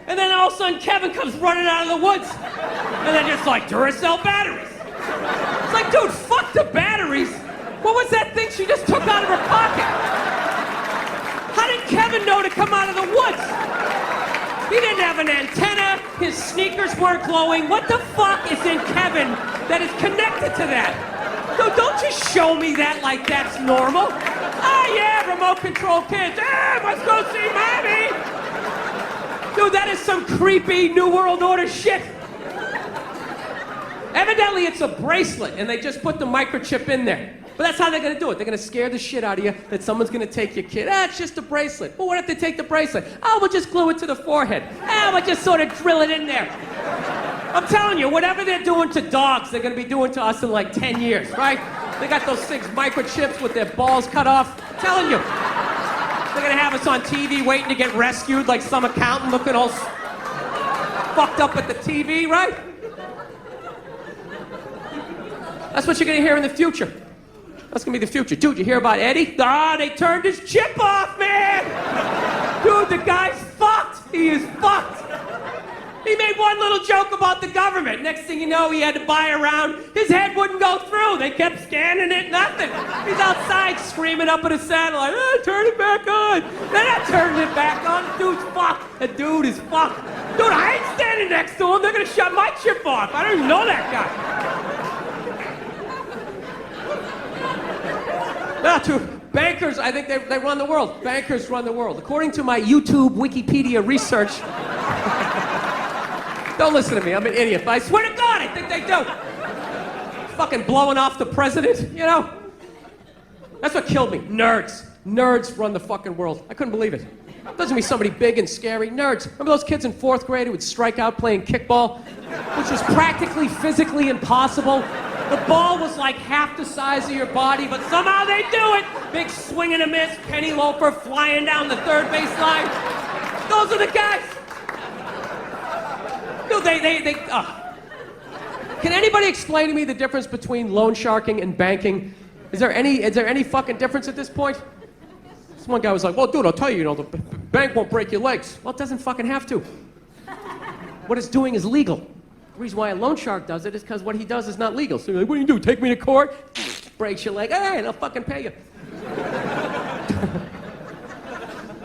Speaker 1: And then all of a sudden, Kevin comes running out of the woods. And then just like, Duracell batteries. It's like, dude, fuck the batteries. What was that thing she just took out of her pocket? How did Kevin know to come out of the woods? He didn't have an antenna. His sneakers weren't glowing. What the fuck is in Kevin that is connected to that? Dude, don't just show me that like that's normal. Oh yeah, remote control kids. Let's go see mommy. Dude, that is some creepy New World Order shit. Evidently, it's a bracelet, and they just put the microchip in there. But that's how they're gonna do it. They're gonna scare the shit out of you that someone's gonna take your kid. It's just a bracelet. Well, what if they take the bracelet? Oh, we'll just glue it to the forehead. We'll just sort of drill it in there. I'm telling you, whatever they're doing to dogs, they're gonna be doing to us in like 10 years, right? They got those things, microchips with their balls cut off. I'm telling you. They're gonna have us on TV waiting to get rescued like some accountant looking all fucked up at the TV, right? That's what you're gonna hear in the future. That's gonna be the future. Dude, you hear about Eddie? They turned his chip off, man! Dude, the guy's fucked! He is fucked! He made one little joke about the government. Next thing you know, he had to buy a round. His head wouldn't go through. They kept scanning it, nothing. He's outside screaming up at a satellite, turn it back on. They're not turning it back on. The dude's fucked. The dude is fucked. Dude, I ain't standing next to him. They're gonna shut my chip off. I don't even know that guy. No, true. Bankers, I think they run the world. Bankers run the world. According to my YouTube Wikipedia research, don't listen to me, I'm an idiot, but I swear to God, I think they do. Fucking blowing off the president, you know? That's what killed me. Nerds. Nerds run the fucking world. I couldn't believe it. Doesn't be somebody big and scary. Nerds. Remember those kids in 4th grade who would strike out playing kickball? Which was practically physically impossible. The ball was like half the size of your body, but somehow they do it. Big swing and a miss, penny loafer flying down the third base line. Those are the guys. Dude, Can anybody explain to me the difference between loan sharking and banking? Is there any fucking difference at this point? This one guy was like, well, dude, I'll tell you, the bank won't break your legs. Well, it doesn't fucking have to. What it's doing is legal. The reason why a loan shark does it is because what he does is not legal. So you're like, what do you do? Take me to court? Breaks your leg. Hey, and I'll fucking pay you.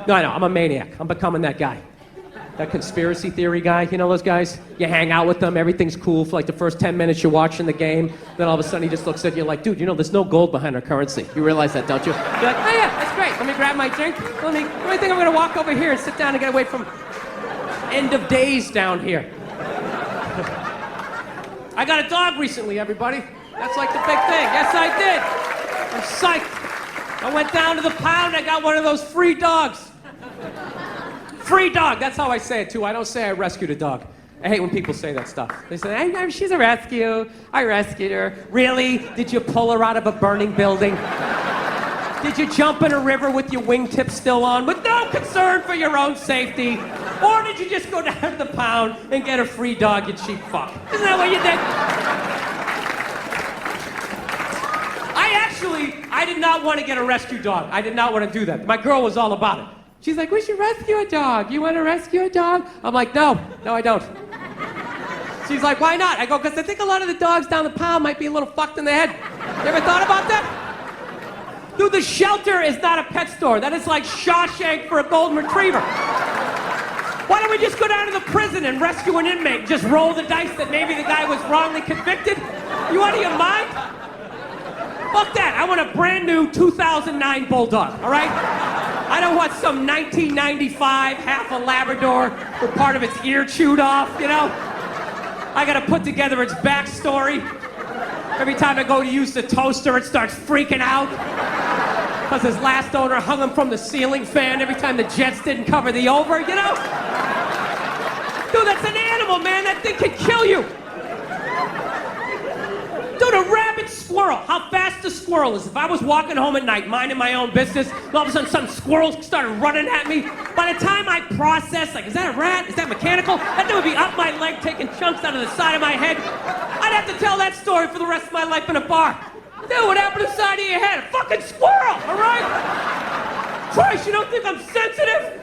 Speaker 1: No, I know, I'm a maniac. I'm becoming that guy. That conspiracy theory guy, you know those guys? You hang out with them, everything's cool for like the first 10 minutes you're watching the game. Then all of a sudden he just looks at you like, dude, there's no gold behind our currency. You realize that, don't you? You're like, oh yeah, that's great. Let me grab my drink. Let me think I'm gonna walk over here and sit down and get away from end of days down here. I got a dog recently, everybody. That's like the big thing. Yes, I did. I'm psyched. I went down to the pound, I got one of those free dogs. Free dog, that's how I say it too. I don't say I rescued a dog. I hate when people say that stuff. They say, she's a rescue. I rescued her. Really? Did you pull her out of a burning building? Did you jump in a river with your wingtips still on with no concern for your own safety? Or did you just go down to the pound and get a free dog, you cheap fuck? Isn't that what you did? I did not want to get a rescue dog. I did not want to do that. My girl was all about it. She's like, we should rescue a dog. You want to rescue a dog? I'm like, no, I don't. She's like, why not? I go, because I think a lot of the dogs down the pound might be a little fucked in the head. You ever thought about that? Dude, the shelter is not a pet store. That is like Shawshank for a golden retriever. Why don't we just go down to the prison and rescue an inmate and just roll the dice that maybe the guy was wrongly convicted? You out of your mind? Fuck that. I want a brand new 2009 Bulldog, all right? I don't want some 1995 half a Labrador with part of its ear chewed off, I gotta put together its backstory. Every time I go to use the toaster, it starts freaking out. Because his last owner hung him from the ceiling fan every time the Jets didn't cover the over, Dude, that's an animal, man. That thing can kill you. Dude, a rabid squirrel. How fast a squirrel is. If I was walking home at night, minding my own business, and all of a sudden some squirrels started running at me, by the time I process, like, is that a rat? Is that mechanical? That thing would be up my leg, taking chunks out of the side of my head. I'd have to tell that story for the rest of my life in a bar. Dude, what happened to the side of your head? A fucking squirrel, all right? Christ, you don't think I'm sensitive?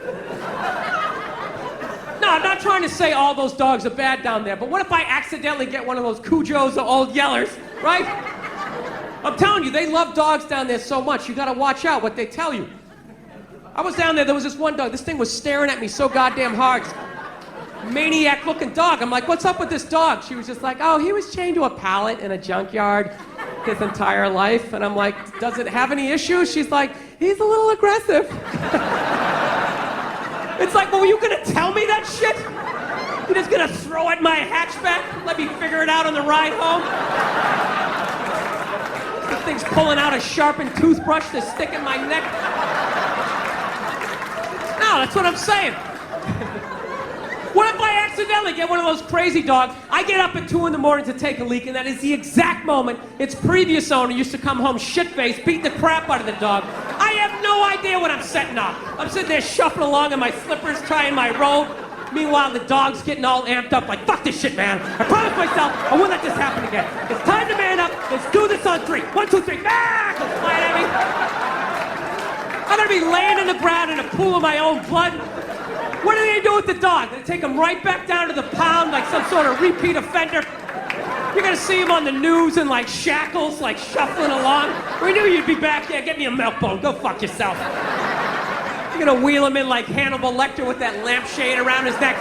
Speaker 1: No, I'm not trying to say all those dogs are bad down there, but what if I accidentally get one of those Cujos or old Yellers, right? I'm telling you, they love dogs down there so much, you gotta watch out what they tell you. I was down there was this one dog, this thing was staring at me so goddamn hard. Maniac-looking dog. I'm like, what's up with this dog? She was just like, oh, he was chained to a pallet in a junkyard. his entire life. And I'm like, does it have any issues? She's like, he's a little aggressive. It's like, well, were you gonna tell me that shit? You're just gonna throw at my hatchback? Let me figure it out on the ride home? This thing's pulling out a sharpened toothbrush to stick in my neck. No, that's what I'm saying. What if I accidentally get one of those crazy dogs? I get up at 2 in the morning to take a leak, and that is the exact moment its previous owner used to come home shit-faced, beat the crap out of the dog. I have no idea what I'm setting up. I'm sitting there shuffling along in my slippers, tying my robe. Meanwhile, the dog's getting all amped up like, fuck this shit, man. I promised myself I won't let this happen again. It's time to man up. Let's do this on 3. 1, 2, 3. Ah! Goes flying at me. I'm gonna be laying in the ground in a pool of my own blood. What are they gonna do with the dog? They're gonna take him right back down to the pound like some sort of repeat offender? You're gonna see him on the news in like shackles, like shuffling along. We knew you'd be back there. Get me a milk bone. Go fuck yourself. You're gonna wheel him in like Hannibal Lecter with that lampshade around his neck.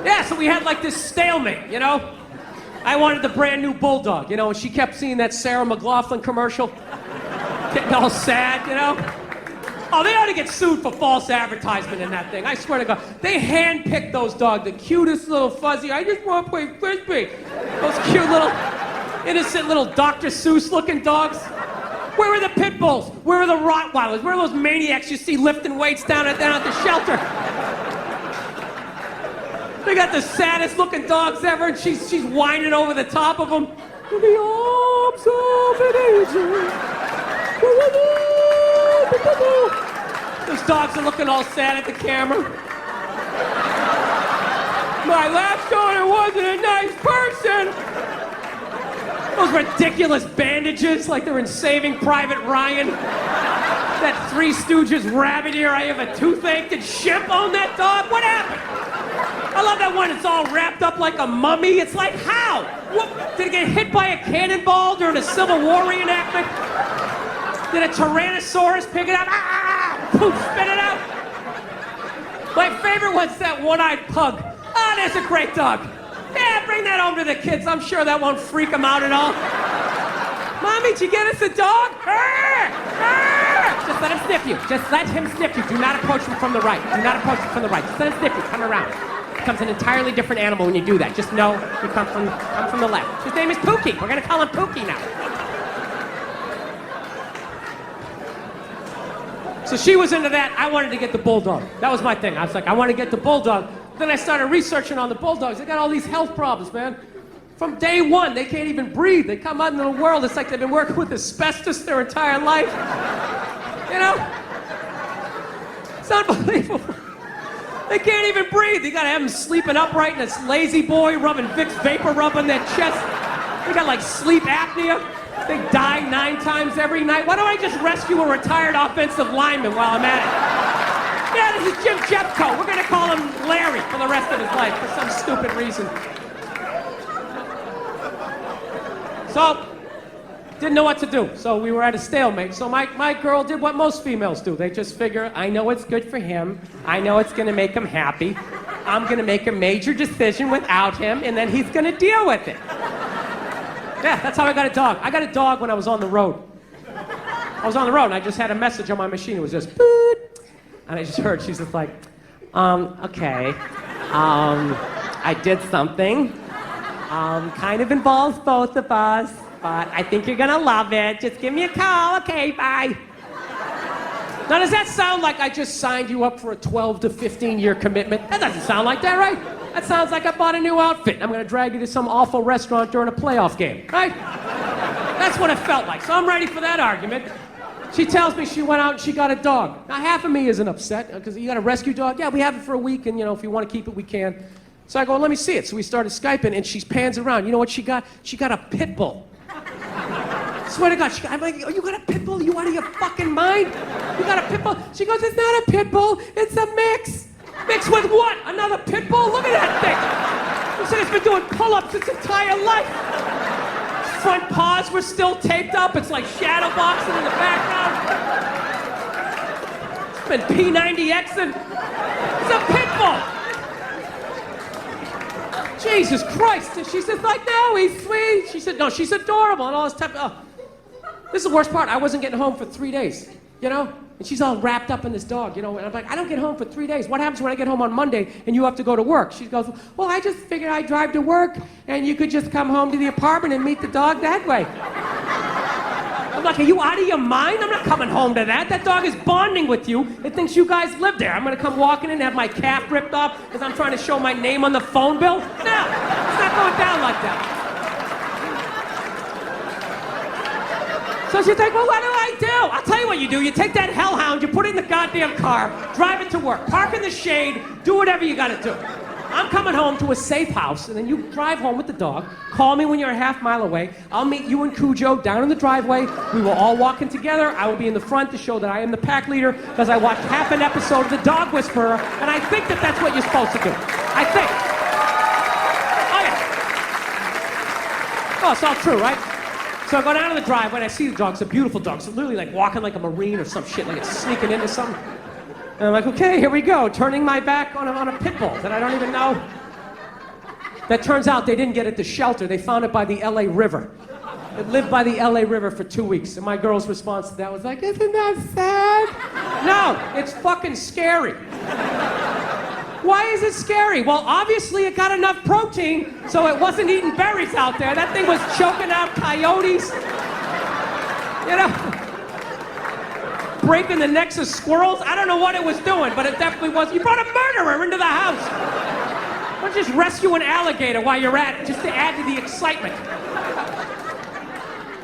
Speaker 1: Yeah, so we had like this stalemate, you know? I wanted the brand new bulldog, you know, and she kept seeing that Sarah McLachlan commercial. Getting all sad, you know? Oh, they ought to get sued for false advertisement in that thing. I swear to God. They handpicked those dogs, the cutest little fuzzy, I just want to play frisbee. Those cute little, innocent little Dr. Seuss looking dogs. Where were the pit bulls? Where were the Rottweilers? Where are those maniacs you see lifting weights down at the shelter? They got the saddest looking dogs ever, and she's whining over the top of them. In the arms of an angel. Those dogs are looking all sad at the camera. My last owner wasn't a nice person. Those ridiculous bandages, like they're in Saving Private Ryan. That Three Stooges rabbit ear, I have a toothache. Did Shemp own that dog? What happened? I love that one. It's all wrapped up like a mummy. It's like, how? What? Did it get hit by a cannonball during a Civil War reenactment? Did a Tyrannosaurus pick it up? Ah! Poof, spit it out. My favorite one's that one-eyed pug. Oh, that's a great dog. Yeah, bring that home to the kids. I'm sure that won't freak them out at all. Mommy, did you get us a dog? Arr! Arr! Just let him sniff you. Just let him sniff you. Do not approach him from the right. Do not approach him from the right. Just let him sniff you. Come around. Becomes an entirely different animal when you do that. Just know you come from the left. His name is Pookie. We're gonna call him Pookie now. So she was into that. I wanted to get the bulldog. That was my thing. I was like, I want to get the bulldog. Then I started researching on the bulldogs. They got all these health problems, man. From day one, they can't even breathe. They come out into the world. It's like they've been working with asbestos their entire life. You know? It's unbelievable. They can't even breathe. You gotta have them sleeping upright in this lazy boy, rubbing Vicks Vapor Rub on their chest. They got like sleep apnea. They die 9 times every night. Why don't I just rescue a retired offensive lineman while I'm at it? Yeah, this is Jim Jeffco. We're gonna call him Larry for the rest of his life for some stupid reason. So, didn't know what to do. So we were at a stalemate. So my girl did what most females do. They just figure, I know it's good for him. I know it's gonna make him happy. I'm gonna make a major decision without him, and then he's gonna deal with it. Yeah, that's how I got a dog. I got a dog when I was on the road. I was on the road, and I just had a message on my machine. It was just, boot. And I just heard, she's just like, okay. I did something. Kind of involves both of us, but I think you're gonna love it. Just give me a call. Okay, bye. Now, does that sound like I just signed you up for a 12 to 15 year commitment? That doesn't sound like that, right? That sounds like I bought a new outfit. I'm gonna drag you to some awful restaurant during a playoff game, right? That's what it felt like. So I'm ready for that argument. She tells me she went out and she got a dog. Now, half of me isn't upset, because you got a rescue dog? Yeah, we have it for a week, and, you know, if you want to keep it, we can. So I go, well, let me see it. So we started Skyping, and she pans around. You know what she got? She got a pit bull. Swear to God, I'm like, oh, you got a pit bull? You out of your fucking mind? You got a pit bull? She goes, it's not a pit bull, it's a mix. Mix with what? Another pit bull? Look at that thing. This thing's been doing pull-ups its entire life. Front paws were still taped up. It's like shadow boxing in the background. It's been P90Xing. It's a pit bull. Jesus Christ. And she says, like, no, he's sweet. She said, no, she's adorable and all this type of, This is the worst part. I wasn't getting home for 3 days, you know? And she's all wrapped up in this dog, you know? And I'm like, I don't get home for 3 days. What happens when I get home on Monday and you have to go to work? She goes, well, I just figured I'd drive to work and you could just come home to the apartment and meet the dog that way. I'm like, are you out of your mind? I'm not coming home to that. That dog is bonding with you. It thinks you guys live there. I'm gonna come walking in and have my calf ripped off because I'm trying to show my name on the phone bill? No, it's not going down like that. So she's like, well, what do I do? I'll tell you what you do. You take that hellhound, you put it in the goddamn car, drive it to work, park in the shade, do whatever you gotta do. I'm coming home to a safe house, and then you drive home with the dog, call me when you're a half mile away, I'll meet you and Cujo down in the driveway, we will all walk in together, I will be in the front to show that I am the pack leader, because I watched half an episode of The Dog Whisperer, and I think that that's what you're supposed to do. I think. Oh, yeah. Oh, it's all true, right? So I go down to the driveway and I see the dog. It's a beautiful dog. It's literally like walking like a Marine or some shit, like it's sneaking into something. And I'm like, okay, here we go. Turning my back on a pit bull that I don't even know. That turns out they didn't get it to shelter. They found it by the LA River. It lived by the LA River for 2 weeks. And my girl's response to that was like, isn't that sad? No, it's fucking scary. Why is it scary? Well, obviously it got enough protein, so it wasn't eating berries out there. That thing was choking out coyotes. You know? Breaking the necks of squirrels. I don't know what it was doing, but it definitely was. You brought a murderer into the house. Why don't you just rescue an alligator while you're at it, just to add to the excitement?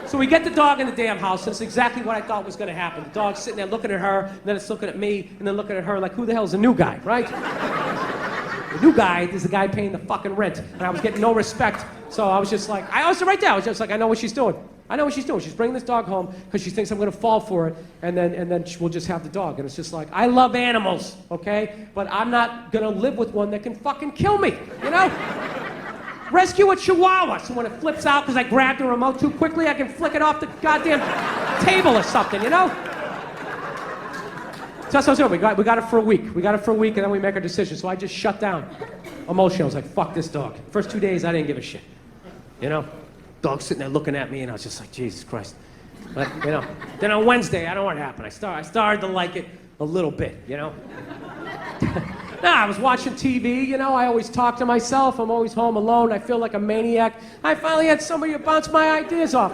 Speaker 1: So we get the dog in the damn house, and it's exactly what I thought was gonna happen. The dog's sitting there looking at her, and then it's looking at me, and then looking at her like, who the hell's the new guy, right? The new guy is the guy paying the fucking rent, and I was getting no respect, so I was just like, I was right there, I was just like, I know what she's doing. I know what she's doing. She's bringing this dog home because she thinks I'm gonna fall for it, and then we'll just have the dog. And it's just like, I love animals, okay? But I'm not gonna live with one that can fucking kill me, you know? Rescue a chihuahua, so when it flips out because I grabbed the remote too quickly, I can flick it off the goddamn table or something, you know? So that's what I was doing. We got it for a week. We got it for a week, and then we make our decision. So I just shut down emotionally. I was like, fuck this dog. First 2 days, I didn't give a shit, you know? Dog's sitting there looking at me, and I was just like, Jesus Christ. But, you know, then on Wednesday, I don't know what happened. I started to like it a little bit, you know? I was watching TV, you know, I always talk to myself. I'm always home alone. I feel like a maniac. I finally had somebody to bounce my ideas off.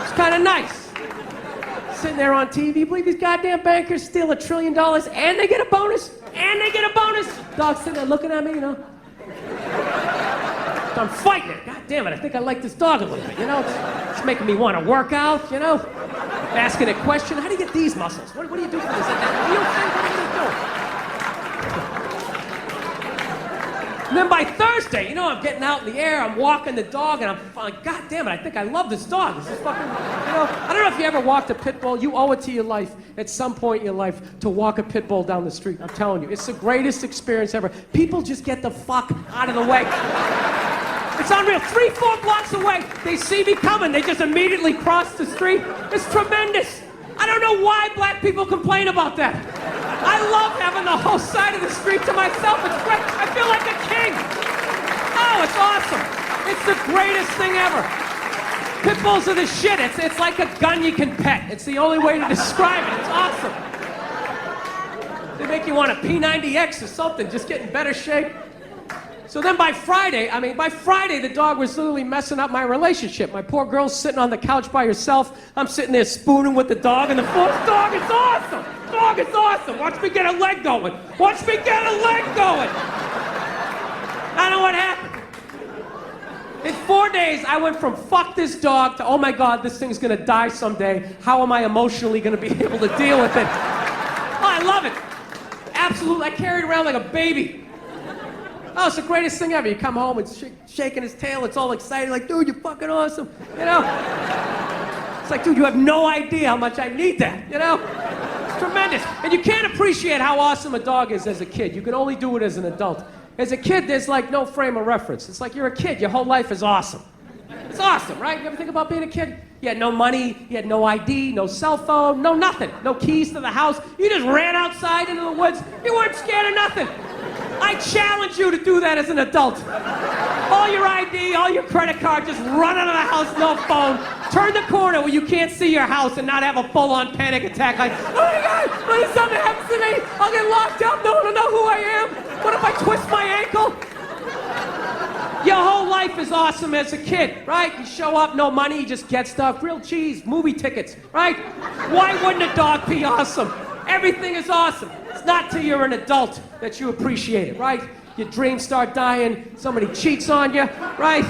Speaker 1: It's kind of nice. Sitting there on TV, believe these goddamn bankers steal $1 trillion and they get a bonus? And they get a bonus? Dog's sitting there looking at me, you know? So I'm fighting it. God damn it, I think I like this dog a little bit, you know? It's making me want to work out, you know? Asking a question, how do you get these muscles? What do you do for this? What do you think? What do you do? And then by Thursday, you know, I'm getting out in the air, I'm walking the dog, and I'm like, God damn it, I think I love this dog. This is fucking, you know, I don't know if you ever walked a pit bull. You owe it to your life at some point in your life to walk a pit bull down the street. I'm telling you, it's the greatest experience ever. People just get the fuck out of the way. It's unreal. 3-4 blocks away, they see me coming. They just immediately cross the street. It's tremendous. I don't know why black people complain about that. I love having the whole side of the street to myself. It's great. I feel like a king. Oh, it's awesome. It's the greatest thing ever. Pit bulls are the shit. It's like a gun you can pet. It's the only way to describe it. It's awesome. They make you want a P90X or something, just get in better shape. So then by Friday, the dog was literally messing up my relationship. My poor girl's sitting on the couch by herself. I'm sitting there spooning with the dog, and the fourth dog is awesome. Dog is awesome. Watch me get a leg going. Watch me get a leg going. I know what happened. In 4 days, I went from fuck this dog to, oh my God, this thing's gonna die someday. How am I emotionally gonna be able to deal with it? Oh, I love it. Absolutely, I carry it around like a baby. Oh, it's the greatest thing ever. You come home, it's shaking his tail, it's all excited, like, dude, you're fucking awesome, you know? It's like, dude, you have no idea how much I need that, you know? It's tremendous. And you can't appreciate how awesome a dog is as a kid. You can only do it as an adult. As a kid, there's like no frame of reference. It's like you're a kid, your whole life is awesome. It's awesome, right? You ever think about being a kid? You had no money, you had no ID, no cell phone, no nothing. No keys to the house. You just ran outside into the woods. You weren't scared of nothing. I challenge you to do that as an adult. All your ID, all your credit card, just run out of the house, no phone. Turn the corner where you can't see your house and not have a full-on panic attack like, oh my God, what if something happens to me? I'll get locked up, no one will know who I am. What if I twist my ankle? Your whole life is awesome as a kid, right? You show up, no money, you just get stuff, grilled cheese, movie tickets, right? Why wouldn't a dog be awesome? Everything is awesome. It's not till you're an adult that you appreciate it, right? Your dreams start dying, somebody cheats on you, right?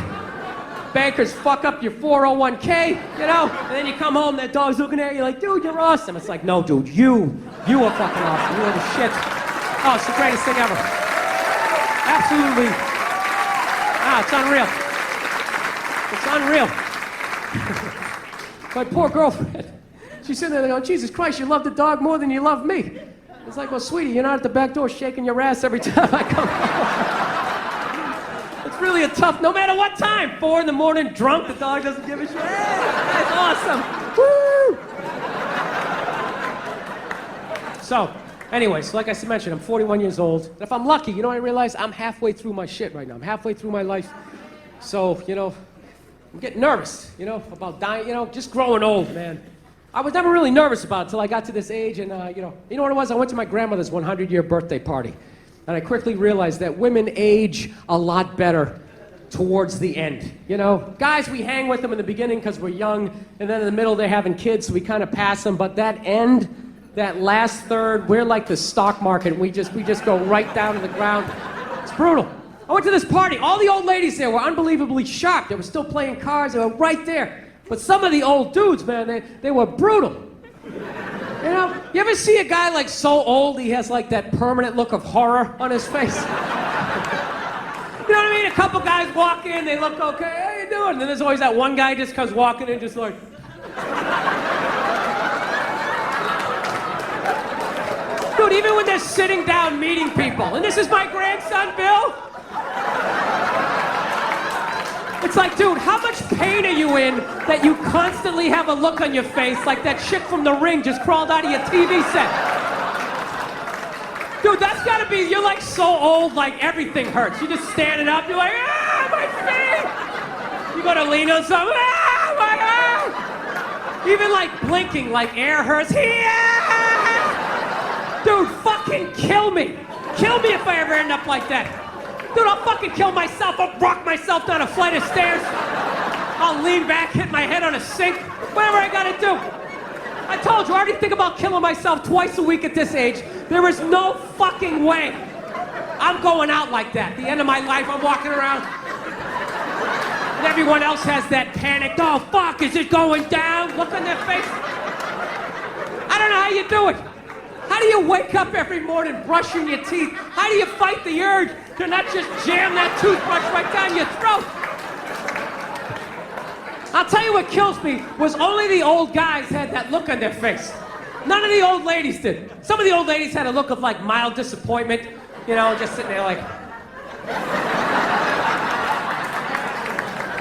Speaker 1: Bankers fuck up your 401k, you know? And then you come home, that dog's looking at you like, dude, you're awesome. It's like, no, dude, you are fucking awesome. You are the shit. Oh, it's the greatest thing ever. Absolutely. It's unreal. It's unreal. My poor girlfriend. She's sitting there going, Jesus Christ, you love the dog more than you love me. It's like, well, sweetie, you're not at the back door shaking your ass every time I come home. It's really a tough, no matter what time, 4 in the morning, drunk, the dog doesn't give a shit. Hey, that's awesome. Woo! So, anyways, like I mentioned, I'm 41 years old. And if I'm lucky, you know what I realize? I'm halfway through my shit right now. I'm halfway through my life. So, you know, I'm getting nervous, you know, about dying, you know, just growing old, man. I was never really nervous about it until I got to this age, and you know what it was? I went to my grandmother's 100-year birthday party, and I quickly realized that women age a lot better towards the end. You know, guys, we hang with them in the beginning because we're young, and then in the middle they're having kids, so we kind of pass them. But that end, that last third, we're like the stock market. We just go right down to the ground. It's brutal. I went to this party. All the old ladies there were unbelievably sharp. They were still playing cards. They were right there. But some of the old dudes, man, they were brutal. You know, you ever see a guy like so old he has like that permanent look of horror on his face? You know what I mean? A couple guys walk in, they look okay, how you doing? And then there's always that one guy just comes walking in just like... Dude, even when they're sitting down meeting people, and this is my grandson, Bill. It's like, dude, how much pain are you in that you constantly have a look on your face like that chick from The Ring just crawled out of your TV set? Dude, that's gotta be, you're like so old, like everything hurts. You're just standing up, you're like, ah, my feet! You gotta lean on something, ah, my arm! Even like blinking, like air hurts, yeah! Dude, fucking kill me! Kill me if I ever end up like that. Dude, I'll fucking kill myself. I'll rock myself down a flight of stairs. I'll lean back, hit my head on a sink. Whatever I gotta do. I told you, I already think about killing myself twice a week at this age. There is no fucking way I'm going out like that. The end of my life, I'm walking around. And everyone else has that panic. Oh, fuck, is it going down? Look on their face. I don't know how you do it. How do you wake up every morning brushing your teeth? How do you fight the urge to not just jam that toothbrush right down your throat? I'll tell you what kills me was only the old guys had that look on their face. None of the old ladies did. Some of the old ladies had a look of like mild disappointment, you know, just sitting there like...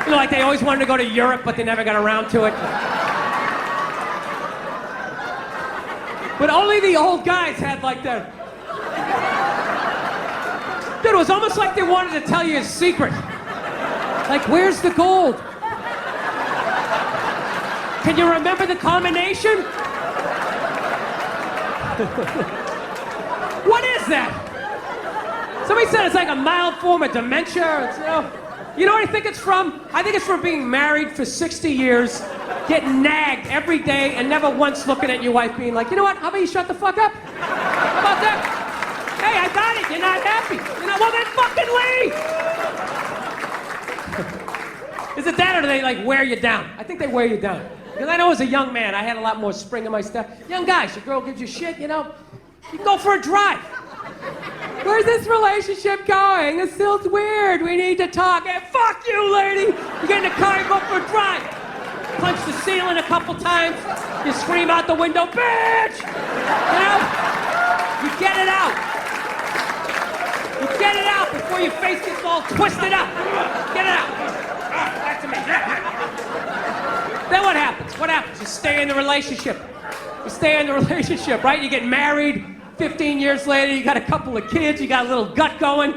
Speaker 1: You know, like they always wanted to go to Europe, but they never got around to it. But only the old guys had like that. Dude, it was almost like they wanted to tell you a secret. Like, where's the gold? Can you remember the combination? What is that? Somebody said it's like a mild form of dementia. It's, you know what I think it's from? I think it's from being married for 60 years, getting nagged every day, and never once looking at your wife being like, you know what, how about you shut the fuck up? How about that? Hey, I got it, you're not happy. You know, well then fucking leave! Is it that, or do they like wear you down? I think they wear you down. Because I know as a young man, I had a lot more spring in my step. Young guys, your girl gives you shit, you know, you go for a drive. Where's this relationship going? It feels weird. We need to talk. Hey, fuck you, lady. You get in the car, you go for a drive. Punch the ceiling a couple times. You scream out the window, bitch! You know? You get it out. You get it out before your face gets all twisted up. Get it out. Back to me. Then what happens? What happens? You stay in the relationship. You stay in the relationship, right? You get married. 15 years later, you got a couple of kids, you got a little gut going,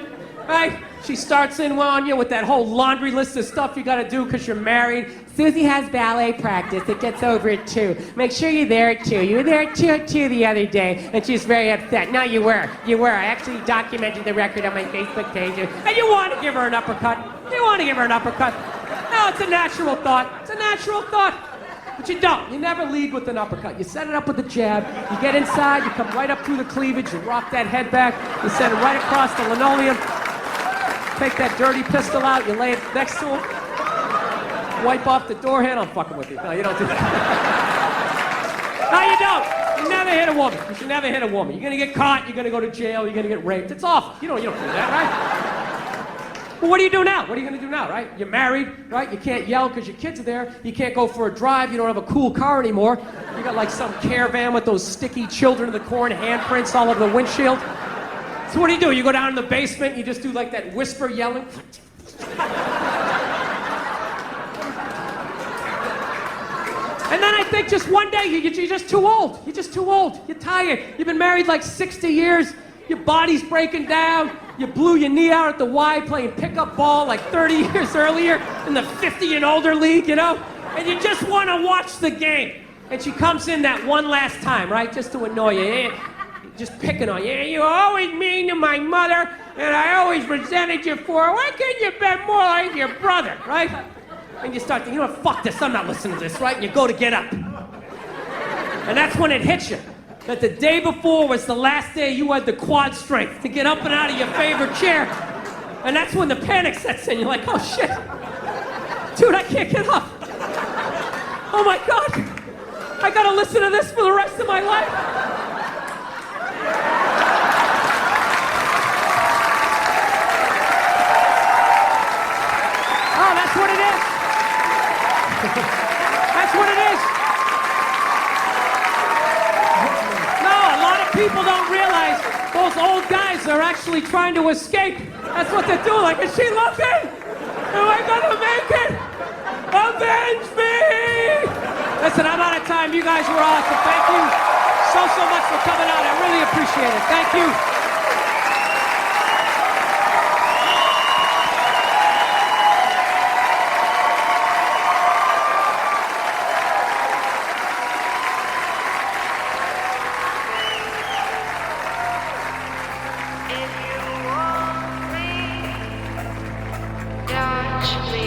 Speaker 1: right? She starts in on you with that whole laundry list of stuff you gotta do because you're married. Susie has ballet practice. It gets over at 2. Make sure you're there at 2. You were there at 2 the other day, and she's very upset. No, you were. You were. I actually documented the record on my Facebook page. And you want to give her an uppercut. You want to give her an uppercut. No, it's a natural thought. It's a natural thought. But you don't. You never lead with an uppercut. You set it up with a jab. You get inside. You come right up through the cleavage. You rock that head back. You send it right across the linoleum. Take that dirty pistol out, you lay it next to him, wipe off the door handle. I'm fucking with you. No, you don't do that. No, you don't. You never hit a woman. You should never hit a woman. You're gonna get caught, you're gonna go to jail, you're gonna get raped. It's awful. You don't do that, right? Well, what do you do now? What are you gonna do now, right? You're married, right? You can't yell because your kids are there. You can't go for a drive. You don't have a cool car anymore. You got like some caravan with those sticky children of the corn handprints all over the windshield. So what do? You go down in the basement, you just do like that whisper yelling. And then I think just one day, you're just too old. You're just too old. You're tired. You've been married like 60 years. Your body's breaking down. You blew your knee out at the Y playing pickup ball like 30 years earlier in the 50 and older league, you know? And you just want to watch the game. And she comes in that one last time, right? Just to annoy you. Just picking on you. You always mean to my mother, and I always resented you for her. Why couldn't you be more like your brother, right? And you start thinking, you know what, fuck this, I'm not listening to this, right? And you go to get up. And that's when it hits you. That the day before was the last day you had the quad strength to get up and out of your favorite chair. And that's when the panic sets in. You're like, oh shit. Dude, I can't get up. Oh my God. I gotta listen to this for the rest of my life. Oh, that's what it is. That's what it is. No, a lot of people don't realize those old guys are actually trying to escape. That's what they're doing. Like, is she looking? Am I gonna make it? Avenge me! Listen, I'm out of time. You guys were awesome. Thank you so much for coming out. I really appreciate it. Thank you.
Speaker 2: If you want me, touch me.